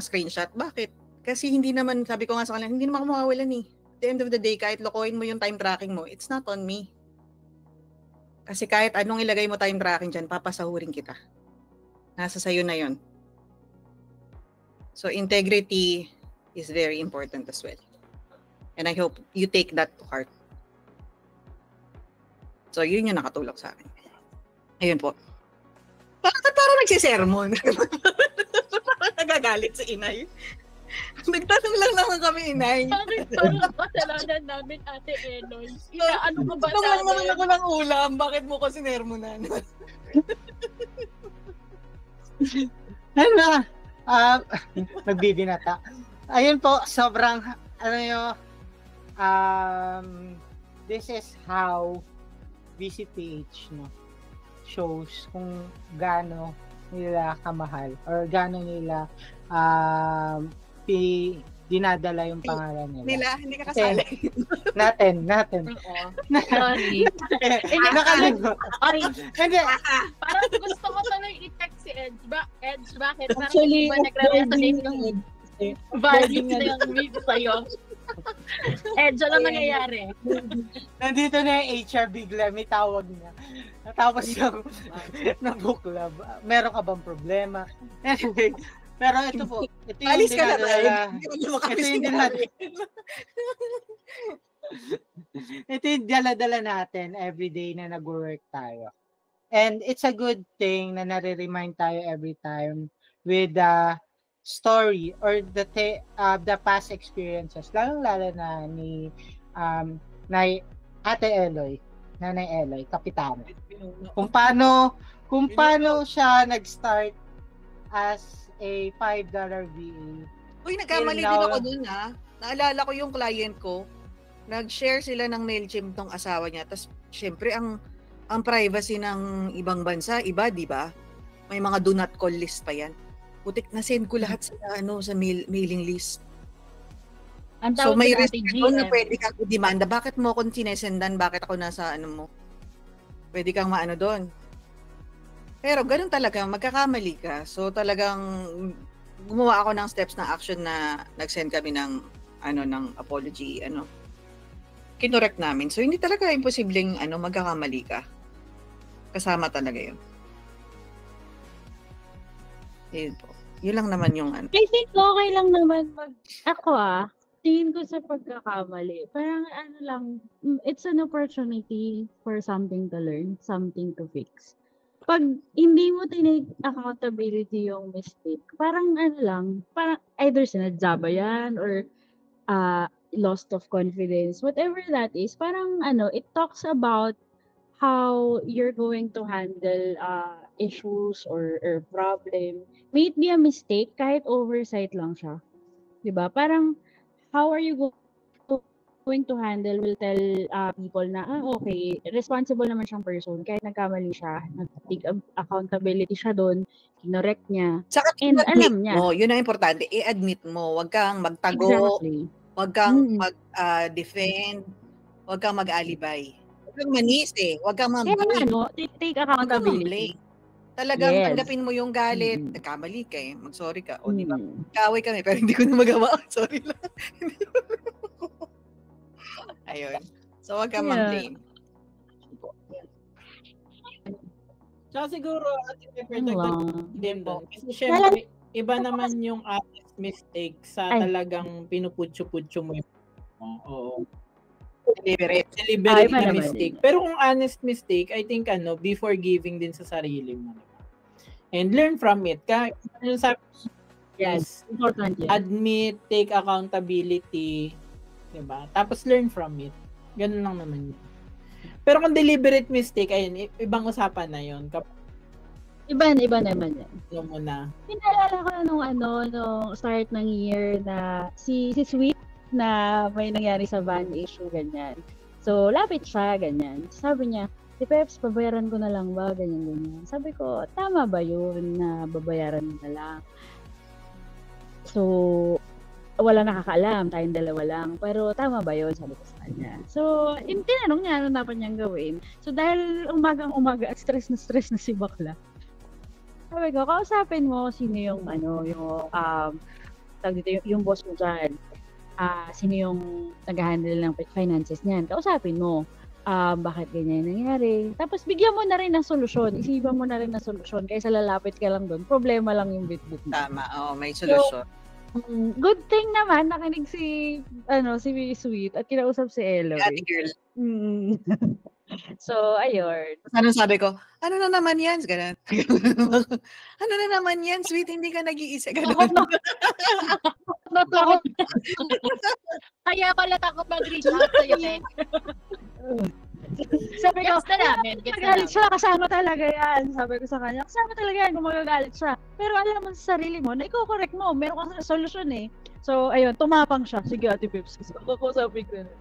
screenshot. Bakit? Kasi hindi naman, sabi ko nga sa kanila, hindi naman ako mawawalan eh. At the end of the day, kahit lokohin mo yung time tracking mo, it's not on me. Kasi kahit anong ilagay mo time tracking dyan, papasahurin kita. Nasa sayo na yon. So integrity is very important as well. And I hope you take that to heart. So, yun yung nakatulong sa akin. Ayun po. Parang nagsisermon. Parang nagagalit si Inay. Nagtanong lang naman kami, Inay. Parang kasalanan namin, Ate Eloy. Ano ka ba namin? Lang naman ako ng ulam. Bakit mo ko sinermonan? Ano, nagbibinata. Ayun po, sobrang, this is how VCPH, no, shows kung gaano nila kamahal or gaano nila dinadala yung pangalan nila. Hindi ka kasali. Natin. Sorry. Nakalimot. Hindi. Parang gusto ko tuloy i-text si Edge. Edge, bakit? Parang Actually, hindi ba nagre-resonate yung values na yung video sa'yo? Edge, ano nangyayari? Nandito na yung HR bigla, may tawag na. Tapos yung book club, meron ka bang problema? Anyway, pero ito po, ito yung Alis ka na dinadala. Ito yung Ito yung dala-dala natin everyday na nag-work tayo. And it's a good thing na nare-remind tayo every time with the story or the past experiences, lalong-lalo na ni Ate Eloy, Nanay Eloy, Kapitana. Kung paano siya nag-start as a $5 VA. Uy, nagkamali din ako dun ha. Naalala ko yung client ko. Nag-share sila ng MailChimp tong asawa niya. Tapos, syempre, ang privacy ng ibang bansa, iba, di ba? May mga do not call list pa yan. Putik, na-send ko lahat sa mailing list. So, may risk doon na pwede kang i-demanda. Bakit mo akong sinesendan? Bakit ako nasa mo? Pwede kang maano doon. Pero ganun talaga, magkakamali ka. So talagang gumawa ako ng steps na action na nag-send kami ng apology, kinorek namin. So hindi talaga imposibleng magkakamali ka. Kasama talaga 'yun. Yun po. Yun lang naman yung I think okay lang naman tingin ko sa pagkakamali. Parang it's an opportunity for something to learn, something to fix. Pag hindi mo tinake accountability yung mistake, parang parang either sinadya ba yan or lost of confidence, whatever that is, parang it talks about how you're going to handle issues or problem. May it be a mistake, kahit oversight lang siya. Diba? Parang, how are you going to handle will tell people na, okay, responsible naman siyang person. Kahit nagkamali siya, nag-take accountability siya doon, kinorek niya. Saka and alam niya. Yun ang importante, i-admit mo. Huwag kang magtago, huwag kang mag-defend, huwag kang mag-alibay. Huwag kang manis huwag kang take accountability. Talagang tanggapin mo yung galit. Nagkamali ka mag-sorry ka. O diba, kaway kami, pero hindi ko na magawa. Sorry lang. Ayun. So, wag ka mag-blame. Tsaka siguro, din doon. Kasi syempre, iba naman yung honest mistake sa talagang pinuputyo-putyo mo yung deliberate na mistake. Pero kung honest mistake, I think be forgiving din sa sarili mo. And learn from it. Yes, important yan. Admit, take accountability, diba? Tapos learn from it. Ganun lang naman yun. Pero kung deliberate mistake, ayun, ibang usapan na yun. Iba naman yan. Yung muna. Pinaalala ko nung start ng year na si Sweet na may nangyari sa van issue, ganyan. So, lapit siya, ganyan. Sabi niya, si Peps, babayaran ko na lang ba? Ganyan. Sabi ko, tama ba yun na babayaran mo na lang? So, wala nakakaalam, tayong dalawa lang. Pero tama ba yun? Sabi ko sa kanya. So, tinanong niya ano dapat niyang gawin. So, dahil umaga at stress na si bakla. Sabi ko, kausapin mo sino yung yung boss mo dyan. Sino yung nag-handle ng finances niyan. Kausapin mo. Bakit ganyan nangyari. Tapos, bigyan mo na rin ng solusyon. Isipan mo na rin ng solusyon. Kaysa lalapit ka lang doon. Problema lang yung bit-bit mo. Tama. May solusyon. So, good thing naman, nakinig si Sweet at kinausap si Eloy. Ate girl. So, ayun. Ano sabi ko? Ano na naman yan? Ganun. Ano na naman yan? Sweet, hindi ka nag-iisa. Ganun. Natakot. Kaya pala takot mag-reach out sa'yo, Sabi ko, Gets na namin. Gets na magalit namin. siya, kasama talaga yan. Sabi ko sa kanya, kasama talaga yan kung magagalit siya. Pero alam mo sa sarili mo, na i-correct mo, meron kang solusyon eh. So, ayun, tumapang siya. Sige, Ate Pips, kakusapin ko na.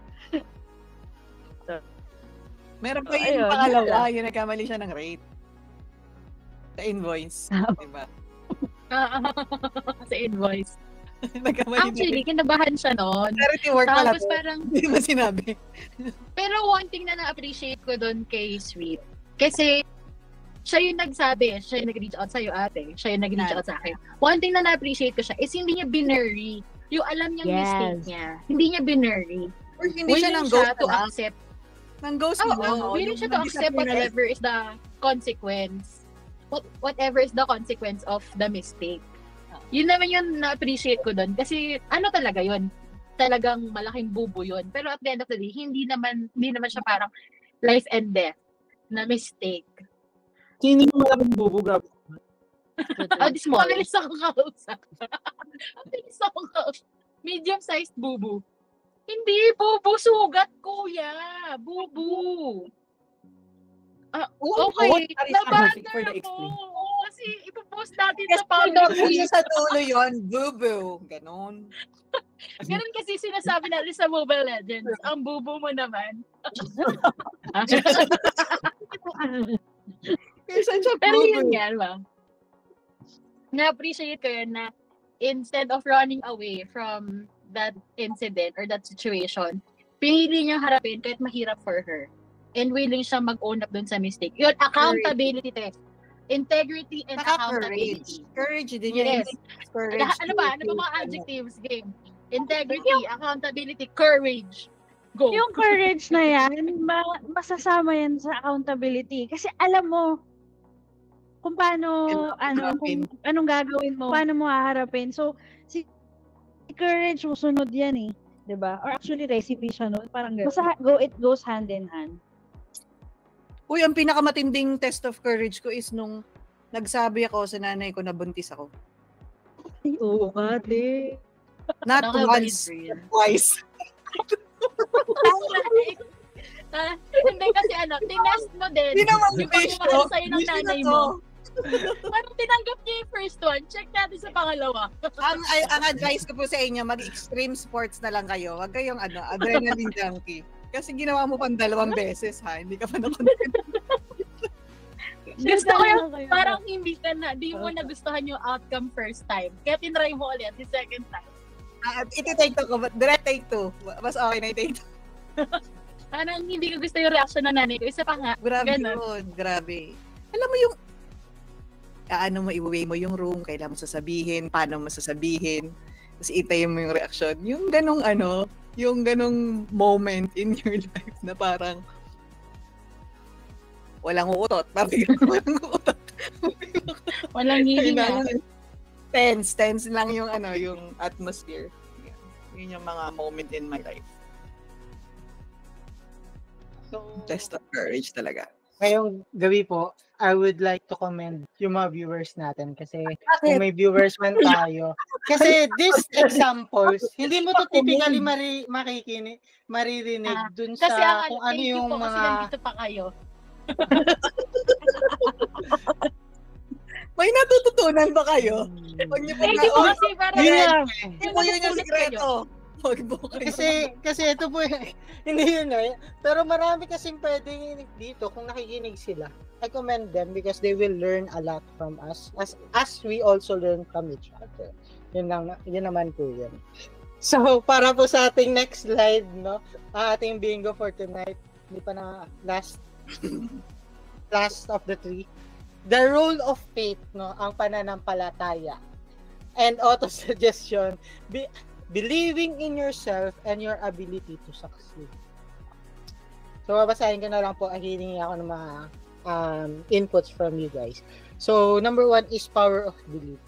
Meron pa Ayun, yung pangalawa, yung nagkamali siya ng rate. Sa invoice. Diba? Sa invoice. Nagkamali Actually, kinabahan siya noon. charity work pala Tapos to. parang, Hindi mo sinabi. pero one thing na na-appreciate ko doon kay Sweet, kasi siya yung nagsabi, siya yung nag-reach out sa'yo ate, siya yung nag-reach out sa akin. One thing na na-appreciate ko siya is hindi niya binary. Yung alam niyang Yes. mistake niya, hindi niya binary. Or hindi siya Willing nang go to accept. Nang ghost mo lang. Willing siya to accept whatever is the consequence. Whatever is the consequence of the mistake. Yun naman yung na-appreciate ko doon. Kasi ano talaga yun? Talagang malaking bubo yun. Pero at the end of the day, hindi naman siya parang life and death na mistake. Sino yung malaking bubo? Grabe. Small. Mabilis akong kausap. Mabilis akong kausap. Medium-sized bubu. Hindi, bubu. Sugat, kuya. Bubu. Okay. Nabander for the ako. explain. Kasi ipopost natin Yes, sa Powerpoint. sa dulo yun, boo-boo. Ganon. Ganun kasi sinasabi natin sa Mobile Legends. Ang bubu mo naman. Pero yun nga, diba? Na-appreciate ko yun na instead of running away from that incident or that situation, pinili niya harapin kahit mahirap for her. And willing siya mag-own up dun sa mistake. Yun, accountability test. Integrity and accountability. Courage din yun. Yes. Courage. Ano ba mga adjectives, game? Integrity, accountability, courage. Go. Yung courage na yan, masasama yan sa accountability. Kasi alam mo, kung paano, kung anong gagawin mo, paano mo haharapin. So, si courage, susunod yan eh. 'Di ba? Or actually, recipe siya nun. Parang gano'n. It goes hand in hand. Uy, ang pinakamatinding test of courage ko is nung nagsabi ako sa nanay ko na buntis ako. Ay, oo nga, di. Not once, twice. Hindi kasi tinest mo din. Hindi naman yung wish pagmamahal ko. sa'yo ng Wish ko na nanay to. mo. Parang tinanggap niya yung first one. Check natin sa pangalawa. ang advice ko po sa inyo, mag-extreme sports na lang kayo. Huwag kayong adrenaline junkie. Kasi ginawa mo pang 2 beses ha. Hindi ka pa na-content. Gusto ko yung parang hindi mo nagustuhan yung outcome first time. Kaya tinry mo ulit yung second time. Iti-take 2 ko, but direct take 2. Mas okay na i-take 2. Parang hindi ko gusto yung reaction ng nanay ko. Isa pa nga. Grabe Ganun. yun, grabe. Alam mo yung mo, i-weigh mo yung room, kailan mo sasabihin, paano mo sasabihin, tapos itayin mo yung reaction. Yung ganong moment in your life na parang walang uutot. Walang uutot. Walang hihinga. Tense lang yung yung atmosphere. Yun yung mga moment in my life. So, Test of courage talaga. ngayong gabi po, I would like to commend yung mga viewers natin kasi kung may viewers man tayo. Kasi these examples, hindi mo to typically maririnig dun sa Kasi kung ano yung kasi mga... nandito pa kayo. May natututunan ba kayo? Huwag niyo po Thank you po kasi parang yun yung sikreto. Kasi ito po hindi yun pero marami kasing pwedeng dito kung nakikinig sila. I commend them because they will learn a lot from us as we also learn from each other. Yun naman po yun. So, para po sa ating next slide, no? Ating bingo for tonight. Hindi pa na last of the 3. The role of faith, no? Ang pananampalataya. And auto-suggestion. Believing in yourself and your ability to succeed. So, babasahin ko na lang po. Hihingi ako ng mga inputs from you guys. So, number 1 is power of belief.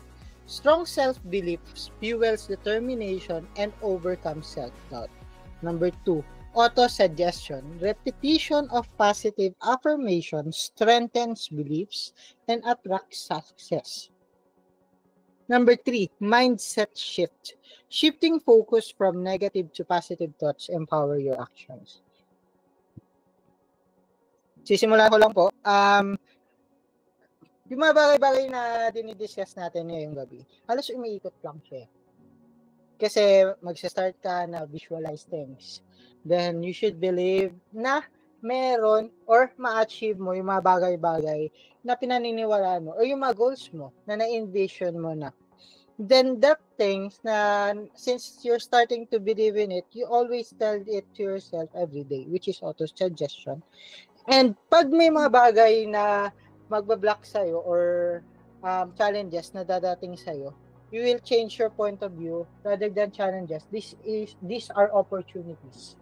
Strong self-belief fuels determination and overcomes self-doubt. Number 2, auto-suggestion. Repetition of positive affirmation strengthens beliefs and attracts success. Number 3, mindset shift. Shifting focus from negative to positive thoughts empower your actions. Sisimulan ko lang po. Yung mga bagay-bagay na dinidiscuss natin ngayong gabi, halos umiikot lang siya. Kasi magsa-start ka na visualize things. Then you should believe na meron or ma-achieve mo yung mga bagay-bagay na pinaniniwalaan mo or yung mga goals mo na na-envision mo na. Then that things na since you're starting to believe in it, you always tell it to yourself every day, which is auto-suggestion. And pag may mga bagay na magbablock sa'yo or challenges na dadating sa'yo, you will change your point of view rather than challenges. These are opportunities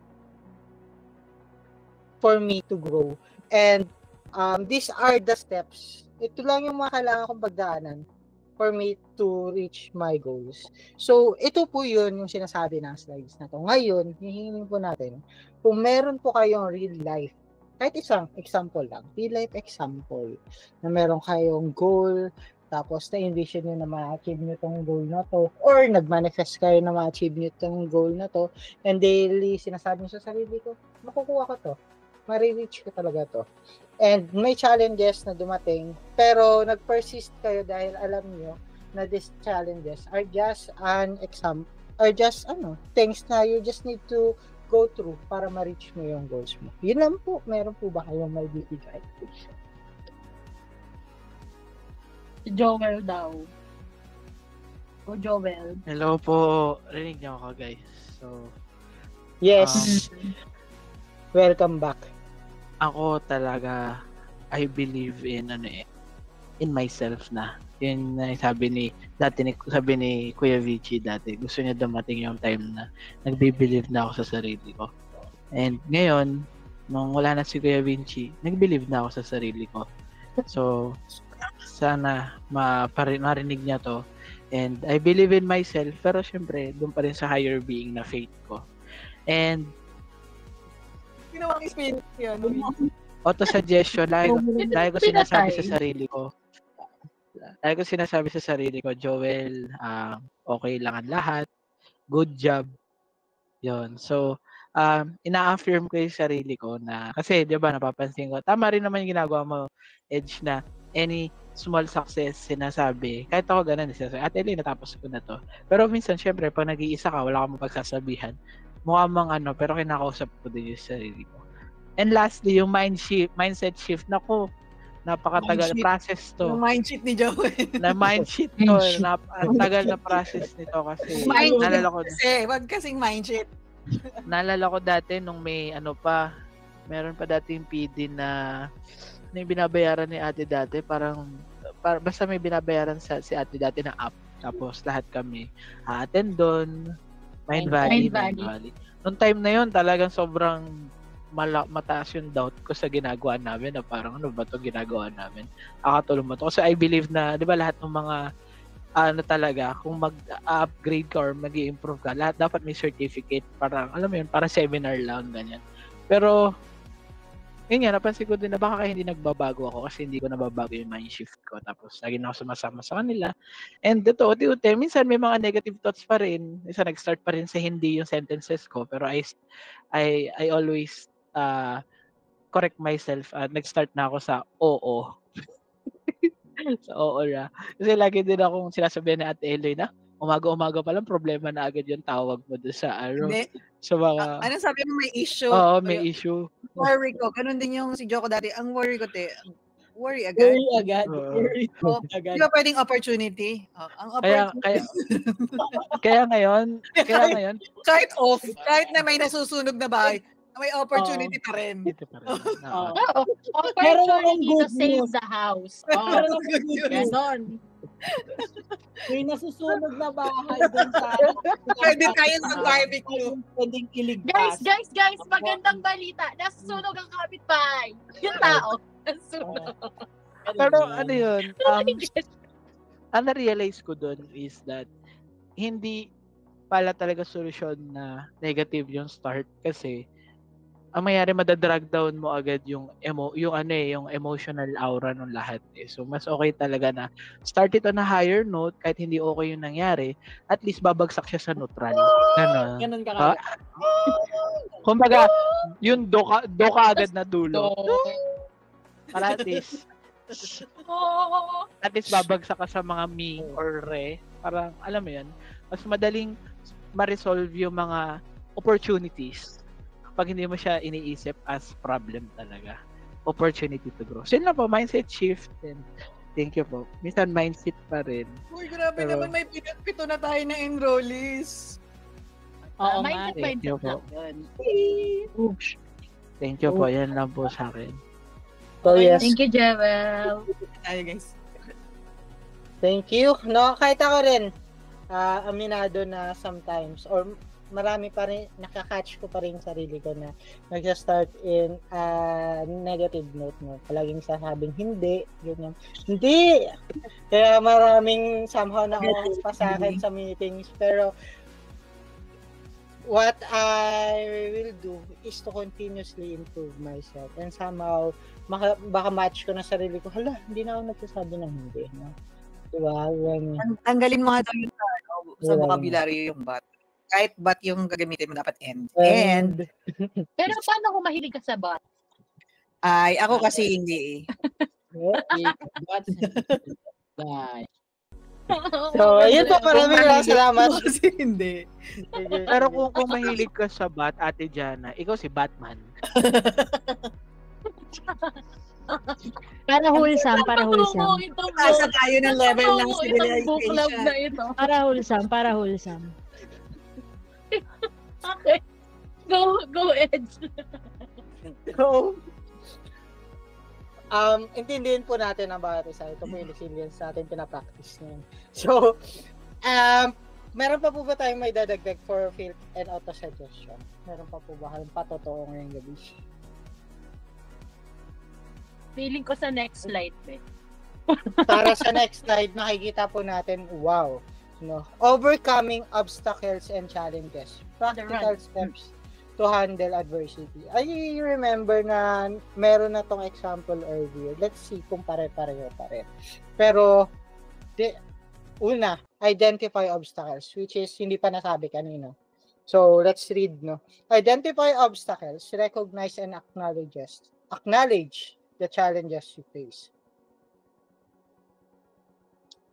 for me to grow. And these are the steps. Ito lang yung mga kailangan kong pagdaanan for me to reach my goals. So, ito po yun yung sinasabi ng slides na to. Ngayon, hihingin po natin, kung meron po kayong real life, kahit isang example lang, real life example, na meron kayong goal, tapos na-envision nyo na ma-achieve nyo itong goal na to, or nag-manifest kayo na ma-achieve nyo itong goal na to, and daily sinasabi nyo sa sarili ko, makukuha ko to, ma-reach ko talaga to. And may challenges na dumating, pero nag-persist kayo dahil alam nyo na these challenges are just an example, are just things na you just need to go through para ma-reach mo yung goals mo. Yun lang po. Meron po ba kayong may bibigay? Joel daw. O Joel. Hello po. Rinig niyo ako, guys. So, yes. Welcome back. Ako talaga, I believe in in myself na. Yun na sabi ni Kuya Vici dati, gusto niya dumating yung time na nagbe-believe na ako sa sarili ko. And ngayon, nung wala na si Kuya Vici, nag-believe na ako sa sarili ko. So, sana marinig niya to. And I believe in myself, pero syempre, doon pa rin sa higher being na faith ko. And Ginawang spin yun. auto-suggestion, lagi ko sinasabi sa sarili ko. Lagi ko sinasabi sa sarili ko, Joel, okay lang ang lahat. Good job. Yon. So, ina-affirm ko yung sarili ko na, kasi, di ba, napapansin ko, tama rin naman yung ginagawa mo, Edge, na any small success sinasabi. Kahit ako ganun, sinasabi, Ate Ely, natapos ko na to. Pero minsan, syempre, pag nag-iisa ka, wala kang mapagsasabihan. Mukha mang pero kinakausap ko din yung sarili ko. And lastly, yung mindset shift, naku, napakatagal process to. Yung mindshift ni Joel. Na mindshift to. Tagal na process nito kasi. Naalala ko. Kasi, wag kasing mindshift. Naalala ko dati nung may meron pa dati yung PD na yung binabayaran ni ate dati, basta may binabayaran si ate dati na app. Tapos lahat kami attend doon. Mind Valley. Noong time na yun, talagang sobrang mataas yung doubt ko sa ginagawa namin na parang ano ba itong ginagawa namin? Nakatulong mo to. Kasi I believe na, di ba lahat ng mga talaga, kung mag-upgrade ka or mag-i-improve ka, lahat dapat may certificate. Parang, alam mo yun, parang seminar lang, ganyan. Pero, yun nga, napansin ko din na baka hindi nagbabago ako kasi hindi ko nababago yung mind shift ko. Tapos, lagi na ako sumasama sa kanila. And ito, uti-uti, minsan may mga negative thoughts pa rin. Minsan nag-start pa rin sa hindi yung sentences ko. Pero I always correct myself at nag-start na ako sa oo. Sa oo na. Kasi lagi din akong sinasabihan ni Ate Eloy na umaga-umaga pa lang problema na agad yung tawag mo doon sa sa mga... Anong sabi mo, may issue? Oo, may issue. Worry ko. Ganun din yung si Joko dati. Ang worry ko, worry agad. Worry agad. Di ba pwedeng opportunity? Ang opportunity. Kaya ngayon, kahit na may nasusunog na bahay, may opportunity pa rin. Opportunity to save the house. Ganon. May nasusunog na bahay doon sa pwede tayo sa barbecue. Pwedeng iligtas. Guys, magandang balita. Nasusunog ang kapitbahay. Yung tao. Nasusunog. Pero ano yun, ang na-realize ko doon is that hindi pala talaga solusyon na negative yung start kasi ang mayari madadrag down mo agad yung emotional aura ng lahat eh. So mas okay talaga na start it on a higher note kahit hindi okay yung nangyari, at least babagsak siya sa neutral. Ganun ka kagad. Kumbaga, yung doka agad na dulo. Para at least, babagsak ka sa mga mi or re. Parang, alam mo yun, mas madaling ma-resolve yung mga opportunities pag hindi mo siya iniisip as problem talaga. Opportunity to grow. So yun lang po, mindset shift. And thank you po. Minsan mindset pa rin. Uy, grabe Pero- naman, may pito na tayo na enrollees. Oo Mindset, nga, thank you mindset po. lang yun. Oops. Thank you po. Yan lang po sa akin. So yes, Thank you, Jewel. Tayo, guys. thank you. No, kahit ako rin, aminado na sometimes, or marami pa rin, nakakatch ko pa rin sarili ko na nag-start in negative note, no? Palaging sasabing hindi, ganyan. Hindi! Kaya maraming somehow na pa sa akin sa meetings, pero what I will do is to continuously improve myself and somehow baka match ko na sarili ko, hala, hindi na ako nagsasabi ng hindi, no? Diba? Ganyan. Tanggalin mo nga daw yung sa Yeah. vocabulary yung but. Kahit but yung gagamitin mo dapat end. And, Pero paano kung mahilig ka sa bot? Ay, ako kasi hindi eh. so, ayun po, maraming salamat. Ako kasi hindi. Pero kung mahilig ka sa bat, Ate Jana, ikaw si Batman. Para wholesome, para wholesome. Nasa tayo ng level ng Itong book club na civilization. ito. Para wholesome, para wholesome. Okay. Go Edge. So, intindihin po natin ang bawat isa. Ito po yung resilience natin, pinapractice ngayon. So, meron pa po ba tayong may dadagdag for field and auto-suggestion? Meron pa po ba kayong patotoo ngayong gabi? Feeling ko sa next slide, eh. Para sa next slide, makikita po natin, wow, no, overcoming obstacles and challenges. Practical steps to handle adversity. I remember na meron na tong example earlier. Let's see kung pare-pareho pa rin. Pero, una, identify obstacles, which is hindi pa nasabi kanina. So, let's read, no? Identify obstacles, recognize and acknowledge the challenges you face.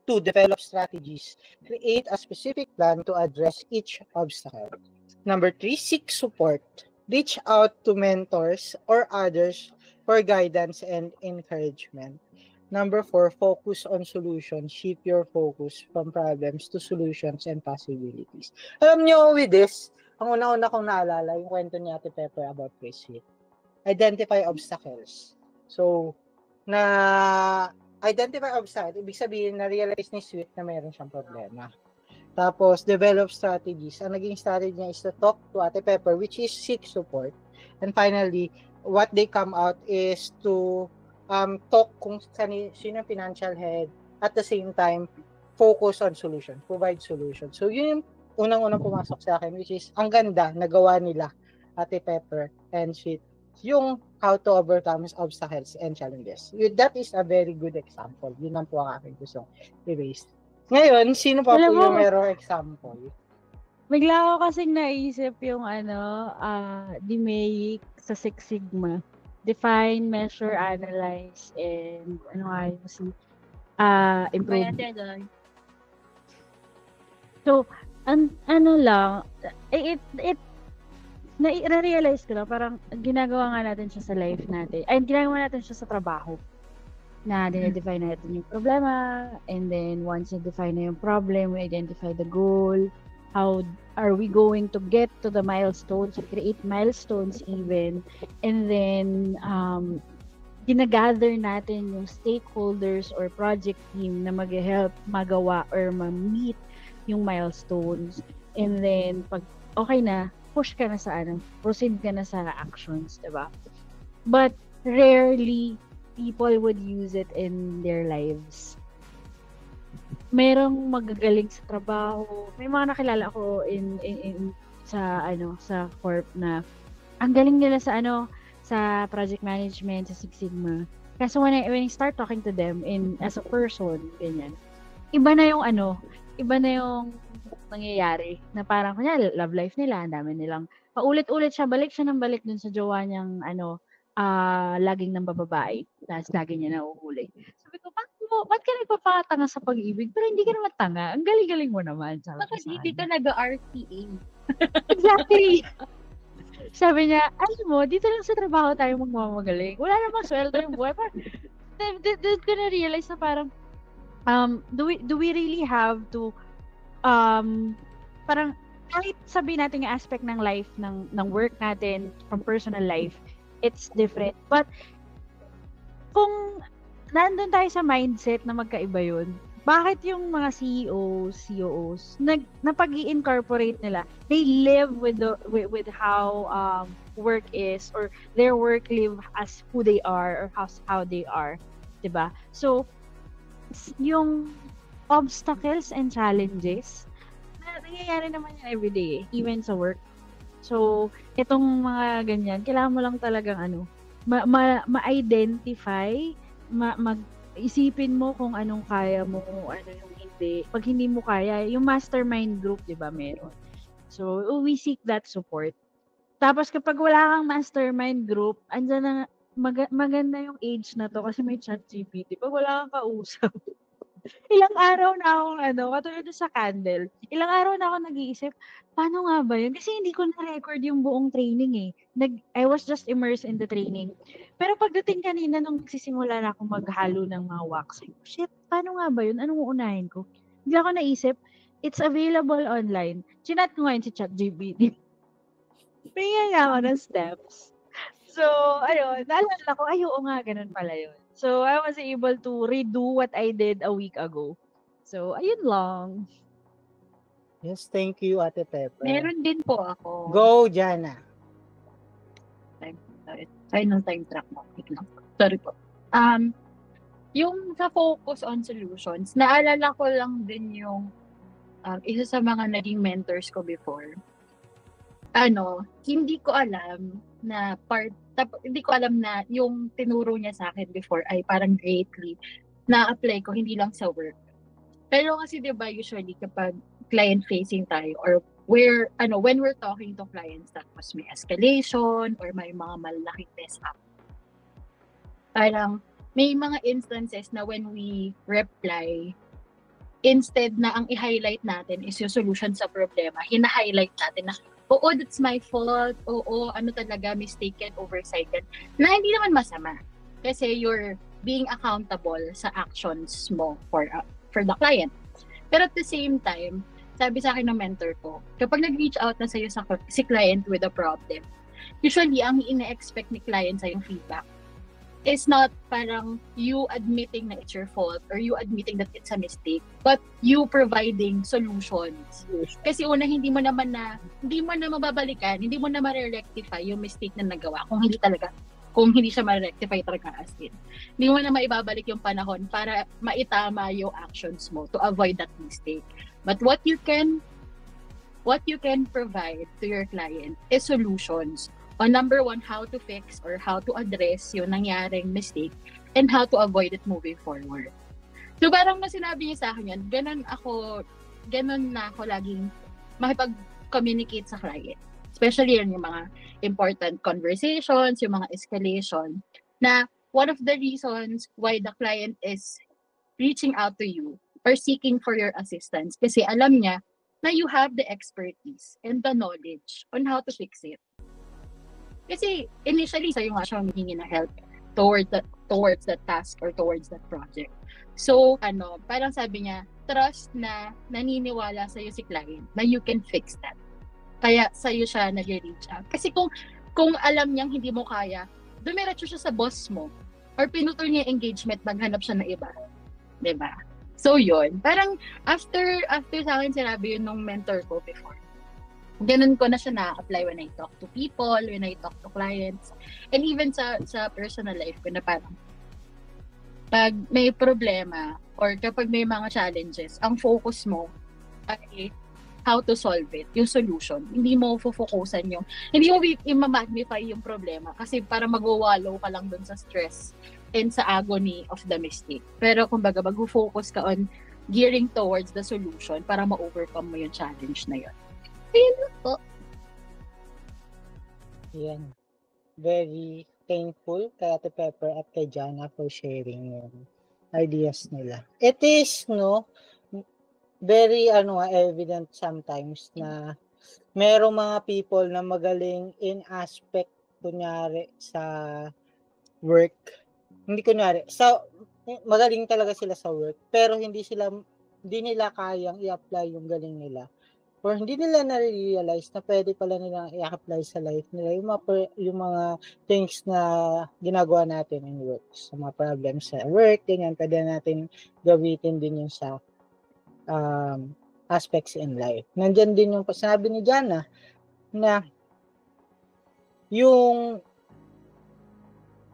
2. Develop strategies. Create a specific plan to address each obstacle. Number 3, seek support. Reach out to mentors or others for guidance and encouragement. Number 4, focus on solutions. Shift your focus from problems to solutions and possibilities. Alam nyo, with this, ang una-una kong naalala, yung kwento ni Ate Pepper about Chris. Identify obstacles. So, identify obstacles, ibig sabihin na-realize ni Sweet na meron siyang problema. Tapos, develop strategies. Ang naging strategy niya is to talk to Ate Pepper, which is seek support. And finally, what they come out is to talk kung sino yung financial head, at the same time, focus on solution, provide solution. So, yun yung unang-unang pumasok sa akin, which is, ang ganda, nagawa nila, Ate Pepper and Sweet, yung how to overcome obstacles and challenges. That is a very good example. Yun lang po ang aking gustong i-base. Ngayon, sino pa po Alam mo, yung merong example? Bigla ako kasing naisip yung DMAIC sa Six Sigma. Define, measure, analyze, and improve. So, na-realize ko na parang ginagawa nga natin siya sa life natin. Ay, ginagawa natin siya sa trabaho. Na dinedefine natin yung problema, and then once na-define na yung problem, we identify the goal, how are we going to get to the milestones, create milestones even, and then ginagather natin yung stakeholders or project team na mag-help magawa or ma-meet yung milestones, and then pag okay na, push ka na sa proceed ka na sa actions, diba? But rarely people would use it in their lives. Merong magagaling sa trabaho. May mga nakilala ko sa corp na ang galing nila sa project management, sa Six Sigma. Kasi when I start talking to them as a person, ganyan. Iba na yung nangyayari na parang kunya love life nila, ang dami nilang paulit-ulit siya, balik siya ng balik dun sa jowa niyang laging nambababae. Tapos lagi niya nahuhuli. Sabi ko, ba't ka nagpapatanga sa pag-ibig? Pero hindi ka naman tanga. Ang galing-galing mo naman. Sabi ko Bakit sa hindi ka kanya. nag-RTA? Exactly. Sabi niya, alam mo, dito lang sa trabaho tayo magmamagaling. Wala namang sweldo yung buhay. Parang, doon ko na-realize na parang, do we really have to, parang, kahit sabihin natin yung aspect ng life, ng work natin, from personal life, it's different. But, kung nandun tayo sa mindset na magkaiba yun, bakit yung mga CEOs, COOs, napag-i-incorporate nila, they live with how work is, or their work live as who they are, or how they are, diba? So, yung obstacles and challenges, nangyayari naman yan everyday, even sa work. So, itong mga ganyan, kailangan mo lang talagang ma-identify, isipin mo kung anong kaya mo, ano yung hindi. Pag hindi mo kaya, yung mastermind group, di ba, meron. So, we seek that support. Tapos, kapag wala kang mastermind group, andyan na, maganda yung age na to kasi may ChatGPT. Pag wala kang kausap, ilang araw na akong katulad sa Candle, ilang araw na ako nag-iisip, paano nga ba yun? Kasi hindi ko na-record yung buong training I was just immersed in the training. Pero pagdating kanina nung nagsisimula na akong maghalo ng mga wax, shit, paano nga ba yun? Anong uunahin ko? Hindi ako naisip, it's available online. Chinat ko ngayon si ChatGPT. Bigyan niya ako ng steps. So, ayun, naalala ko, oo nga, ganun pala yun. So, I was able to redo what I did a week ago. So, ayun lang. Yes, thank you, Ate Pepper. Meron din po ako. Go, Jana. Final time track mo. Sorry po. Yung sa focus on solutions, naalala ko lang din yung isa sa mga naging mentors ko before. Hindi ko alam na hindi ko alam na yung tinuro niya sa akin before ay parang greatly na-apply ko, hindi lang sa work. Pero kasi diba usually kapag client-facing tayo or when we're talking to clients tapos may escalation or may mga malalaking mess up, parang may mga instances na when we reply, instead na ang i-highlight natin is yung solution sa problema, hina-highlight natin na oo, that's my fault. Oo, talaga, mistake and oversight yan. Na hindi naman masama. Kasi you're being accountable sa actions mo for the client. Pero at the same time, sabi sa akin ng mentor ko, kapag nag-reach out na sa'yo si client with a problem, usually, ang ina-expect ni client sa yung feedback is not parang you admitting na it's your fault or you admitting that it's a mistake, but you providing solutions. Kasi una, hindi mo na mababalikan, hindi mo na ma-rectify yung mistake na nagawa kung hindi siya ma-rectify talaga as in. Hindi mo na maibabalik yung panahon para maitama yung actions mo to avoid that mistake. But what you can provide to your client is solutions on number one, how to fix or how to address yung nangyaring mistake and how to avoid it moving forward. So parang na sinabi niya sa akin yan, ganun na ako laging makipag-communicate sa client. Especially yung mga important conversations, yung mga escalation, na one of the reasons why the client is reaching out to you or seeking for your assistance kasi alam niya na you have the expertise and the knowledge on how to fix it. Kasi initially, sa'yo nga siya humihingi na help towards that task or towards that project. So, parang sabi niya, trust na naniniwala sa'yo si client na you can fix that. Kaya sa'yo siya nag-reach out. Kasi kung alam niyang hindi mo kaya, dumiretso siya sa boss mo or pinutol niya engagement, maghanap siya ng iba. Diba? So, yun. Parang after sa akin sinabi yun nung mentor ko before, ganun ko na siya na-apply when I talk to people, when I talk to clients, and even sa personal life ko na parang pag may problema or kapag may mga challenges, ang focus mo ay how to solve it, yung solution. Hindi mo focusan hindi mo i-magnify yung problema kasi para mag-wallow ka lang dun sa stress and sa agony of the mistake. Pero kumbaga, mag-focus ka on gearing towards the solution para ma-overcome mo yung challenge na yun. Ayun po. Yan. Very thankful kay Ate Pepper at kay Jana for sharing yung ideas nila. It is, very evident sometimes na merong mga people na magaling in aspect kunyari sa work. Hindi kunyari, magaling talaga sila sa work, pero hindi nila kayang i-apply yung galing nila. Or hindi nila na-realize na pwede pala nilang i-apply sa life nila yung mga things na ginagawa natin in work. Sa mga problems sa work, ganyan, pwede natin gawitin din yung sa aspects in life. Nandyan din yung sabi ni Jana na yung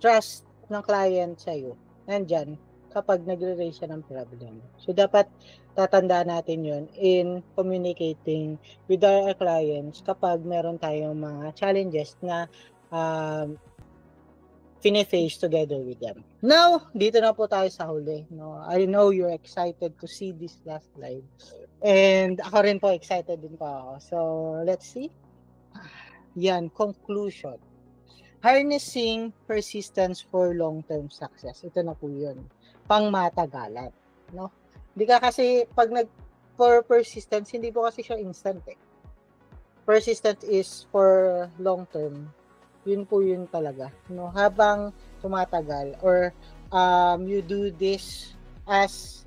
trust ng client sa'yo, nandyan kapag nagre-raise siya ng problem. So, dapat tatandaan natin yun in communicating with our clients kapag meron tayong mga challenges na fini-face together with them. Now, dito na po tayo sa huli. I know you're excited to see this last slide. And ako rin po, excited din po ako. So, let's see. Yan, conclusion. Harnessing persistence for long-term success. Ito na po yun. Pangmatagalan. Hindi ka kasi, for persistence, hindi po kasi siya instant eh. Persistence is for long-term. Yun po yun talaga. Habang tumatagal or you do this as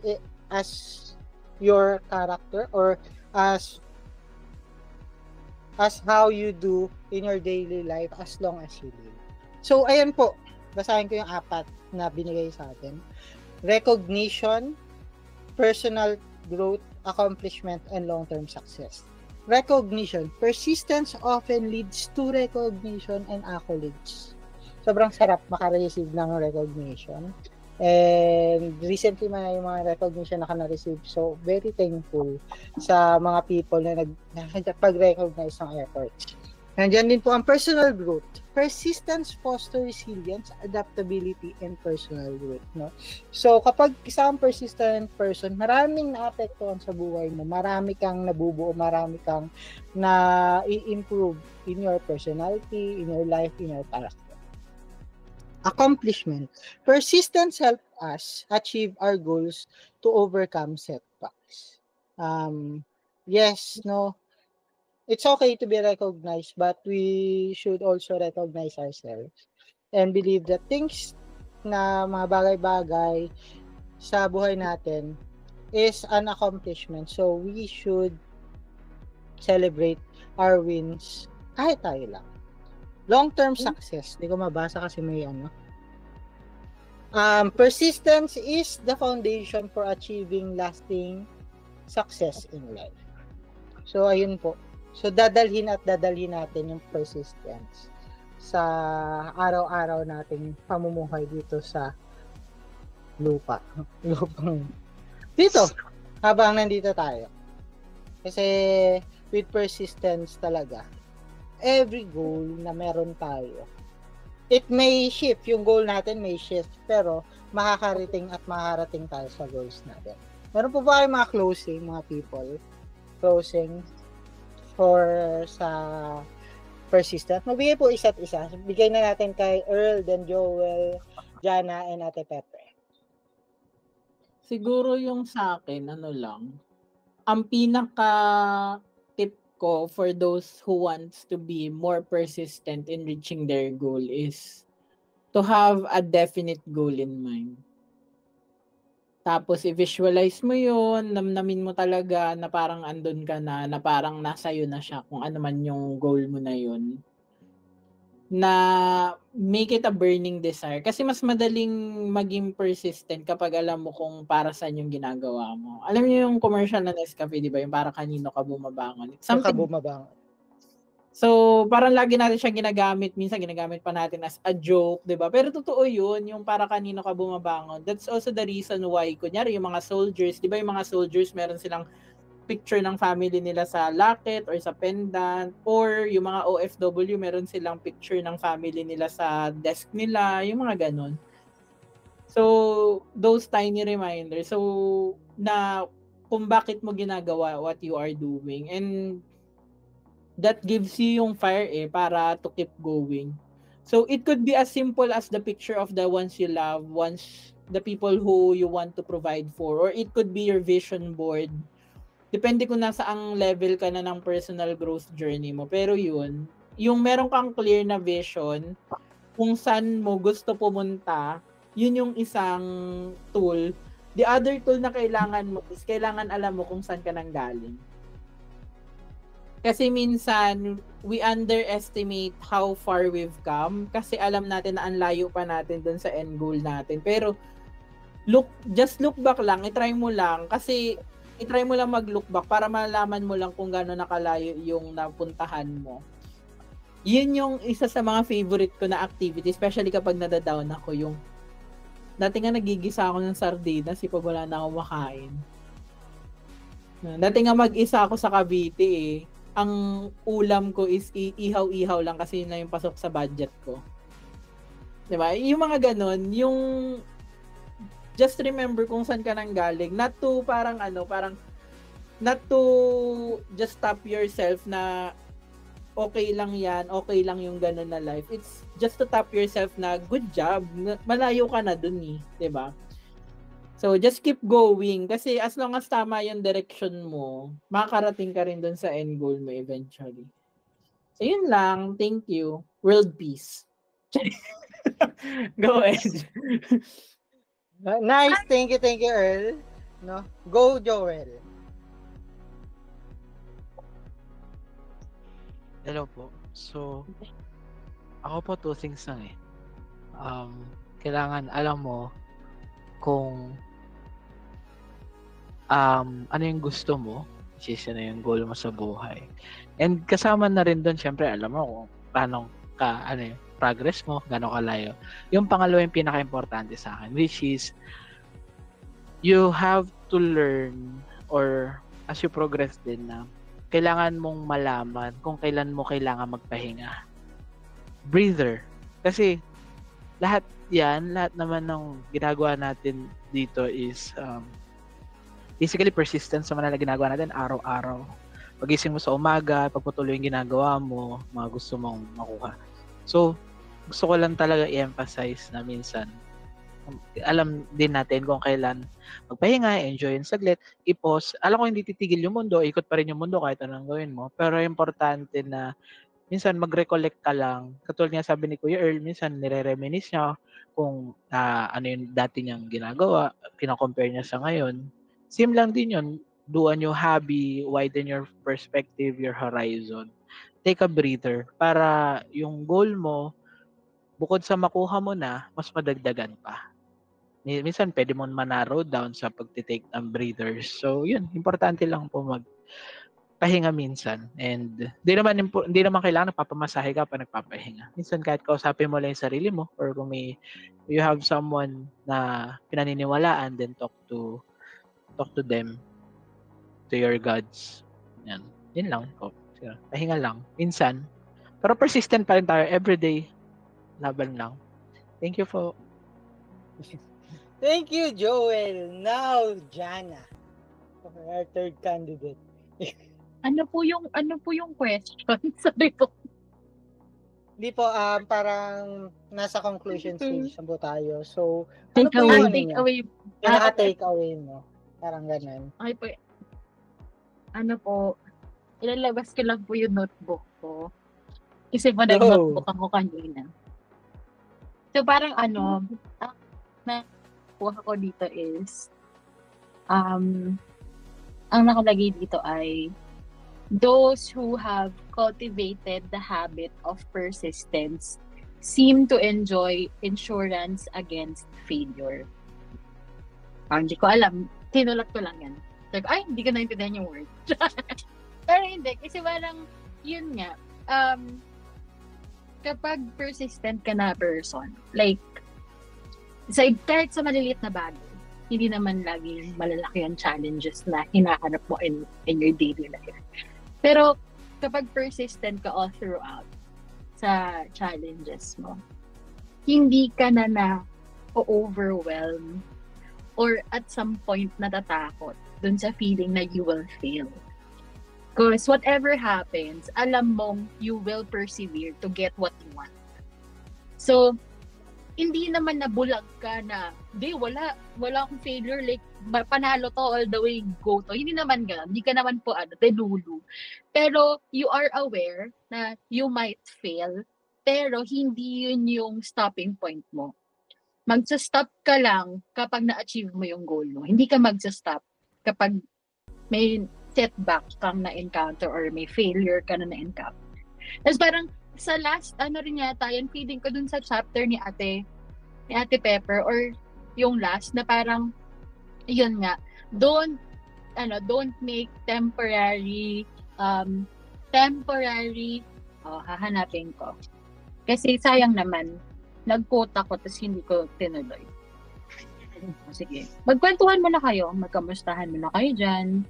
your character or as how you do in your daily life as long as you live. So, ayan po. Basahin ko yung 4 na binigay sa atin. Recognition, personal growth, accomplishment, and long-term success. Recognition. Persistence often leads to recognition and accolades. Sobrang sarap makareceive ng recognition. And recently yung mga recognition na na-receive. So, very thankful sa mga people na nagpag-recognize ng efforts. Nandiyan din po ang personal growth. Persistence foster resilience, adaptability, and personal growth. So, kapag isang persistent person, maraming naapektuhan sa buhay mo. Marami kang nabubuo, marami kang na-improve in your personality, in your life, in your character. Accomplishment. Persistence helps us achieve our goals to overcome setbacks. It's okay to be recognized, but we should also recognize ourselves and believe that things na mga bagay-bagay sa buhay natin is an accomplishment. So, we should celebrate our wins kahit tayo lang. Long-term success. Hindi ko mabasa kasi may persistence is the foundation for achieving lasting success in life. So, ayun po. So, dadalhin natin yung persistence sa araw-araw nating pamumuhay dito sa lupa. Dito, habang nandito tayo. Kasi, with persistence talaga, every goal na meron tayo, it may shift, yung goal natin may shift, pero makakarating tayo sa goals natin. Meron po ba kayong mga closing, mga people? Closing for sa persistent. Magbigay po isa't isa. Bigay na natin kay Earl, then Joel, Jana, and Ate Pepe. Siguro yung sa akin, ang pinaka-tip ko for those who wants to be more persistent in reaching their goal is to have a definite goal in mind. Tapos, i-visualize mo yun, namnamin mo talaga na parang andun ka na parang nasa yun na siya, kung ano man yung goal mo na yun. Na make it a burning desire. Kasi mas madaling maging persistent kapag alam mo kung para saan yung ginagawa mo. Alam niyo yung commercial na Nescafe, di ba? Yung para kanino ka bumabangon. So, parang lagi natin siya ginagamit. Minsan ginagamit pa natin as a joke, di ba? Pero totoo yun, yung para kanino ka bumabangon. That's also the reason why, kunyari, yung mga soldiers, di ba yung mga soldiers, meron silang picture ng family nila sa locket or sa pendant, or yung mga OFW, meron silang picture ng family nila sa desk nila, yung mga ganun. So, those tiny reminders. So, na kung bakit mo ginagawa what you are doing. And that gives you yung fire para to keep going. So it could be as simple as the picture of the ones you love, the people who you want to provide for, or it could be your vision board. Depende kung nasa ang level ka na ng personal growth journey mo. Pero yun, yung meron kang clear na vision, kung saan mo gusto pumunta, yun yung isang tool. The other tool na kailangan mo is kailangan alam mo kung saan ka nang galing. Kasi minsan, we underestimate how far we've come kasi alam natin na ang layo pa natin dun sa end goal natin. Pero, just look back lang, itry mo lang mag-look back para malaman mo lang kung gaano nakalayo yung napuntahan mo. Yun yung isa sa mga favorite ko na activity, especially kapag nadadown ako, yung dati nga nagigisa ako ng sardinas pag wala na akong makain. Dati nga mag-isa ako sa Cavite eh. Ang ulam ko is ihaw-ihaw lang kasi yun na yung pasok sa budget ko. Diba? Yung mga ganon, yung just remember kung saan ka nang galing. Not to not to just stop yourself na okay lang yan, okay lang yung ganon na life. It's just to tap yourself na good job, malayo ka na dun eh, diba? So, just keep going kasi as long as tama yung direction mo, makakarating ka rin dun sa end goal mo eventually. So, yun lang. Thank you. World peace. Go ahead. Nice. Thank you, Earl. No? Go, Joel. Hello po. So, ako po two things lang eh. Kailangan alam mo kung ano yung gusto mo, which is ano yung goal mo sa buhay. And kasama na rin doon, syempre, alam mo kung paano ka, ano yung progress mo, gano'ng kalayo. Yung pangalawa yung pinaka-importante sa akin, which is you have to learn or as you progress din na kailangan mong malaman kung kailan mo kailangan magpahinga. Breather. Kasi lahat naman ng ginagawa natin dito is basically persistence sa mga ginagawa natin araw-araw. Pagising mo sa umaga, pagpatuloy yung ginagawa mo, mga gusto mong makuha. So, gusto ko lang talaga i-emphasize na minsan, alam din natin kung kailan magpahinga, enjoy yung saglit, i-pause. Alam ko hindi titigil yung mundo, ikot pa rin yung mundo kahit anong gawin mo. Pero importante na minsan mag-recollect ka lang. Katulad nga sabi ni Kuya Earl, minsan nire-reminisce niya kung ano yung dati niyang ginagawa, kina-compare niya sa ngayon. Same lang din yun. Do a new hobby, widen your perspective, your horizon. Take a breather para yung goal mo, bukod sa makuha mo na, mas madagdagan pa. Minsan, pwede mo ma-narrow down sa pagtitake ng breathers. So, yun. Importante lang po magpahinga minsan. And di naman kailangan nagpapamasahe ka pa nagpapahinga. Minsan, kahit kausapin mo lang yung sarili mo or kung you have someone na pinaniniwalaan, then talk to them, to your gods. Yan. Yun lang po. Pahinga lang. Minsan. Pero persistent pa rin tayo. Everyday. Laban lang. Thank you po. Thank you, Joel. Now, Jana. Our third candidate. Ano po yung question? Sorry po. Hindi po, parang nasa conclusion stage na po tayo. So, ano Take po away. yung Take away. Pinaka-take away mo? Parang ganun. Okay po. Ano po, ilalabas ko lang po yung notebook ko. Kasi po nag-notebook ako kanina. So parang nakuha ko dito is, ang nakalagay dito ay, those who have cultivated the habit of persistence seem to enjoy insurance against failure. Hindi ko alam. Tinulat ko lang yan. Like, hindi ko naintindihan yung word. Pero hindi. Kasi parang, yun nga, kapag persistent ka na person, like, kahit sa maliliit na bagay, hindi naman lagi malalaki yung challenges na hinahanap mo in your daily life. Pero, kapag persistent ka all throughout sa challenges mo, hindi ka na overwhelm or at some point natatakot dun sa feeling na you will fail. Because whatever happens, alam mong you will persevere to get what you want. So, hindi naman nabulag ka na, wala akong failure, like, panalo to all the way, go to. Hindi naman ganun. Hindi ka naman po, delulu. Pero, you are aware na you might fail, pero hindi yun yung stopping point mo. Magsa-stop ka lang kapag na-achieve mo yung goal mo. Hindi ka magsa-stop kapag may setback kang na-encounter or may failure ka na na-encounter. Tapos parang, sa last, rin yata, yan, feeling ko dun sa chapter ni Ate Pepper, or yung last, na parang, yun nga, don't make temporary, hahanapin ko. Kasi sayang naman, nag-quote ako, tapos hindi ko tinuloy. Sige, magkwentuhan mo na kayo, magkamustahan mo na kayo dyan.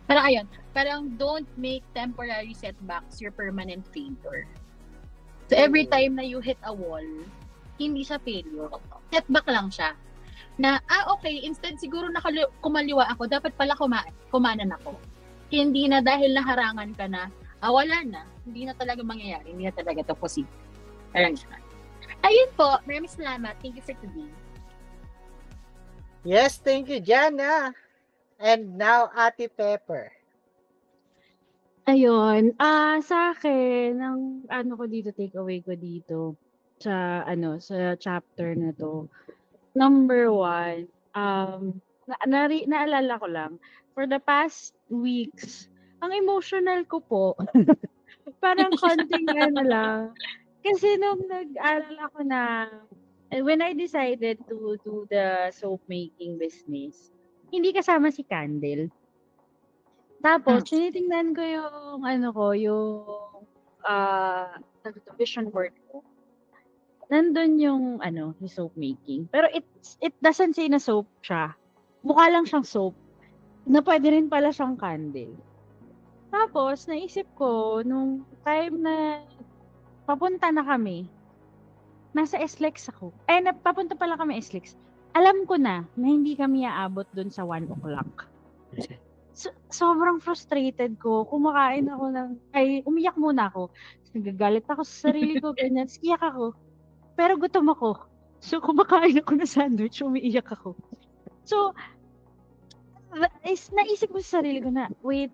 Parang ayun, parang don't make temporary setbacks your permanent failure. So every time na you hit a wall, hindi siya failure. Setback lang siya. Na, okay, instead siguro kumaliwa ako, dapat pala kumanan ako. Hindi na dahil naharangan ka na, wala na. Hindi na talaga mangyayari. Hindi na talaga ito possible. Ayun po, maraming salamat. Thank you for today. Yes, thank you, Jana. And now, Ate Pepper. Ayun, sa akin, ang ko dito, takeaway ko dito sa chapter na to. Number 1, naalala ko lang, for the past weeks, ang emotional ko po, parang konting lang. Kasi nung nag-aral ako when I decided to do the soap making business, hindi kasama si Candle. Tapos, tinitingnan ko yung, vision board ko. Nandun yung, yung soap making. Pero it doesn't say na soap siya. Mukha lang siyang soap. Na pwede rin pala siyang candle. Tapos, naisip ko, nung time na papunta na kami, nasa SLEX ako. Papunta pala kami SLEX. Alam ko na hindi kami aabot dun sa 1 o'clock. Sobrang frustrated ko. Kumakain ako umiyak muna ako. Nagagalit ako sa sarili ko, ganyan. Iyak ako. Pero gutom ako. So, kumakain ako ng sandwich, umiiyak ako. So, naisip ko sa sarili ko na, wait,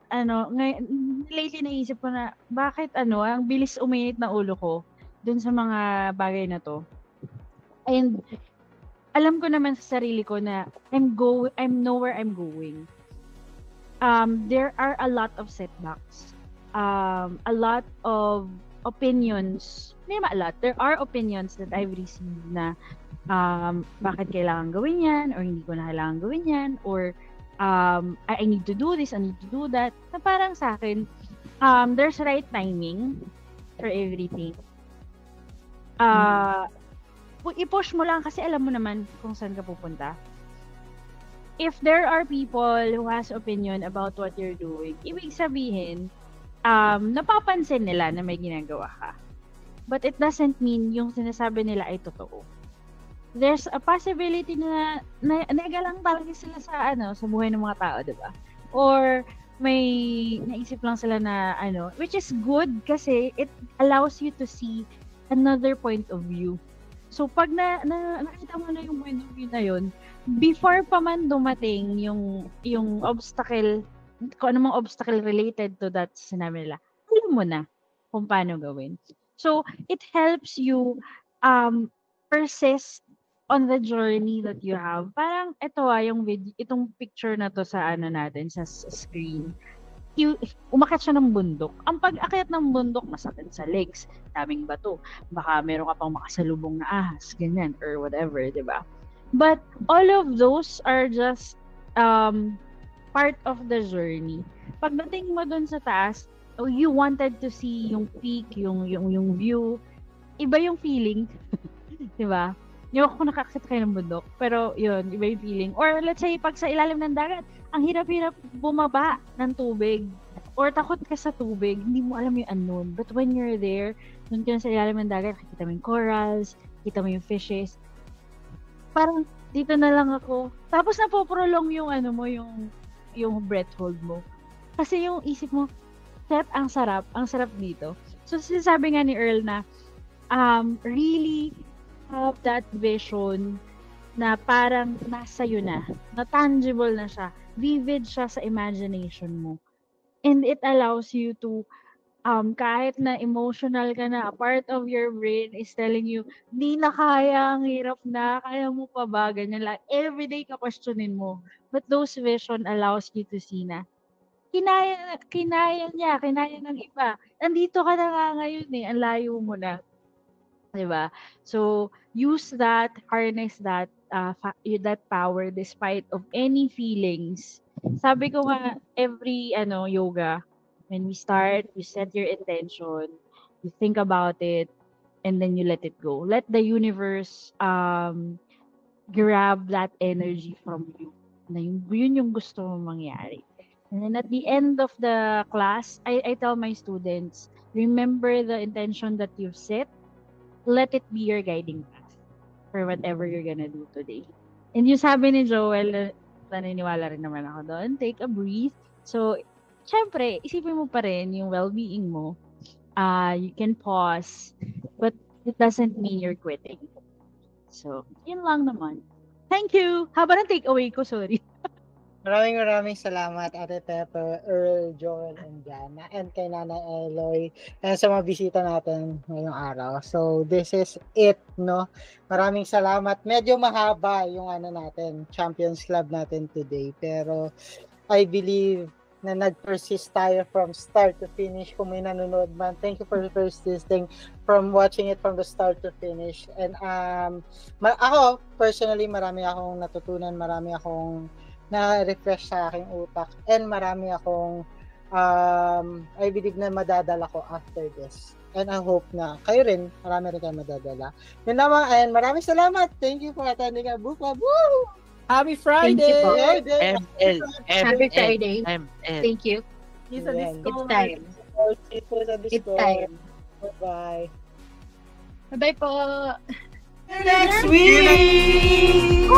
lately naisip ko na, bakit ang bilis uminit na ulo ko dun sa mga bagay na to. And, alam ko naman sa sarili ko na I'm know where I'm going. There are a lot of setbacks. A lot of opinions. There are opinions that I've received na bakit kailangan gawin yan, or hindi ko na kailangan gawin yan, or I need to do this, I need to do that. Na parang sa akin, there's right timing for everything. I-push mo lang kasi alam mo naman kung saan ka pupunta. If there are people who has opinion about what you're doing, ibig sabihin, napapansin nila na may ginagawa ka. But it doesn't mean yung sinasabi nila ay totoo. There's a possibility na nagalang talaga sila sa buhay ng mga tao, diba? Or may naisip lang sila na which is good kasi it allows you to see another point of view. So, pag nakita mo na yung point of view na yun, before pa man dumating yung obstacle, kung anong obstacle related to that sinabi nila, alam mo na kung paano gawin. So, it helps you persist on the journey that you have. Parang itong picture na to sa natin, sa screen. Umakyat siya ng bundok. Ang pag-akyat ng bundok, masakit sa legs, daming bato. Baka meron ka pang makasalubong na ahas, ganyan, or whatever, diba? But all of those are just part of the journey. Pagdating mo dun sa taas, you wanted to see yung peak, yung view. Iba yung feeling. Diba? Yung ako nakakit kayo ng bundok. Pero yun, iba yung feeling. Or let's say, pag sa ilalim ng dagat, ang hirap-hirap bumaba ng tubig. Or takot ka sa tubig, hindi mo alam yung unknown. But when you're there, dun ka sa ilalim ng dagat, kita mo yung corals, kita mo yung fishes. Parang dito na lang ako. Tapos napoprolong yung yung breath hold mo. Kasi yung isip mo, ang sarap dito. So, sinasabi nga ni Earl na, really have that vision na parang nasa na tangible na siya, vivid siya sa imagination mo. And it allows you to, kahit na emotional ka na, a part of your brain is telling you, di na kaya, ang hirap na, kaya mo pa ba, ganyan lang. Everyday ka questionin mo. But those vision allows you to see na, kinaya niya, kinaya ng iba. Nandito ka na nga ngayon ang layo mo na. Diba? So, use that, harness that, that power despite of any feelings. Sabi ko nga, every yoga, when we start, you set your intention, you think about it, and then you let it go. Let the universe grab that energy from you. Na yun yung gusto mong mangyari. And then at the end of the class, I tell my students, remember the intention that you've set. Let it be your guiding path for whatever you're gonna do today. And yung sabi ni Joel, naniniwala rin naman ako doon, take a breath. So, syempre, isipin mo pa rin yung well-being mo. You can pause, but it doesn't mean you're quitting. So, yun lang naman. Thank you! Haba ng takeaway ko, sorry. Maraming salamat, Ate Pepper, Earl, Joel, and Jana, and kay Nanay Eloy, and sa mga bisita natin ngayong araw. So, this is it, no? Maraming salamat. Medyo mahaba yung natin, Champions Club natin today, pero I believe na nag-persist tayo from start to finish. Kung may nanonood man, thank you for persisting from watching it from the start to finish. And ako, personally, marami akong natutunan, marami akong na-refresh sa aking utak, and marami akong I believe na madadala ko after this. And I hope na kayo rin, marami rin kayo madadala. Yun naman, and maraming salamat. Thank you for attending our book club. Woo! Happy Friday! ML. Happy Friday. ML. Thank you. It's time. It's time. Bye-bye. Bye-bye po. Next week!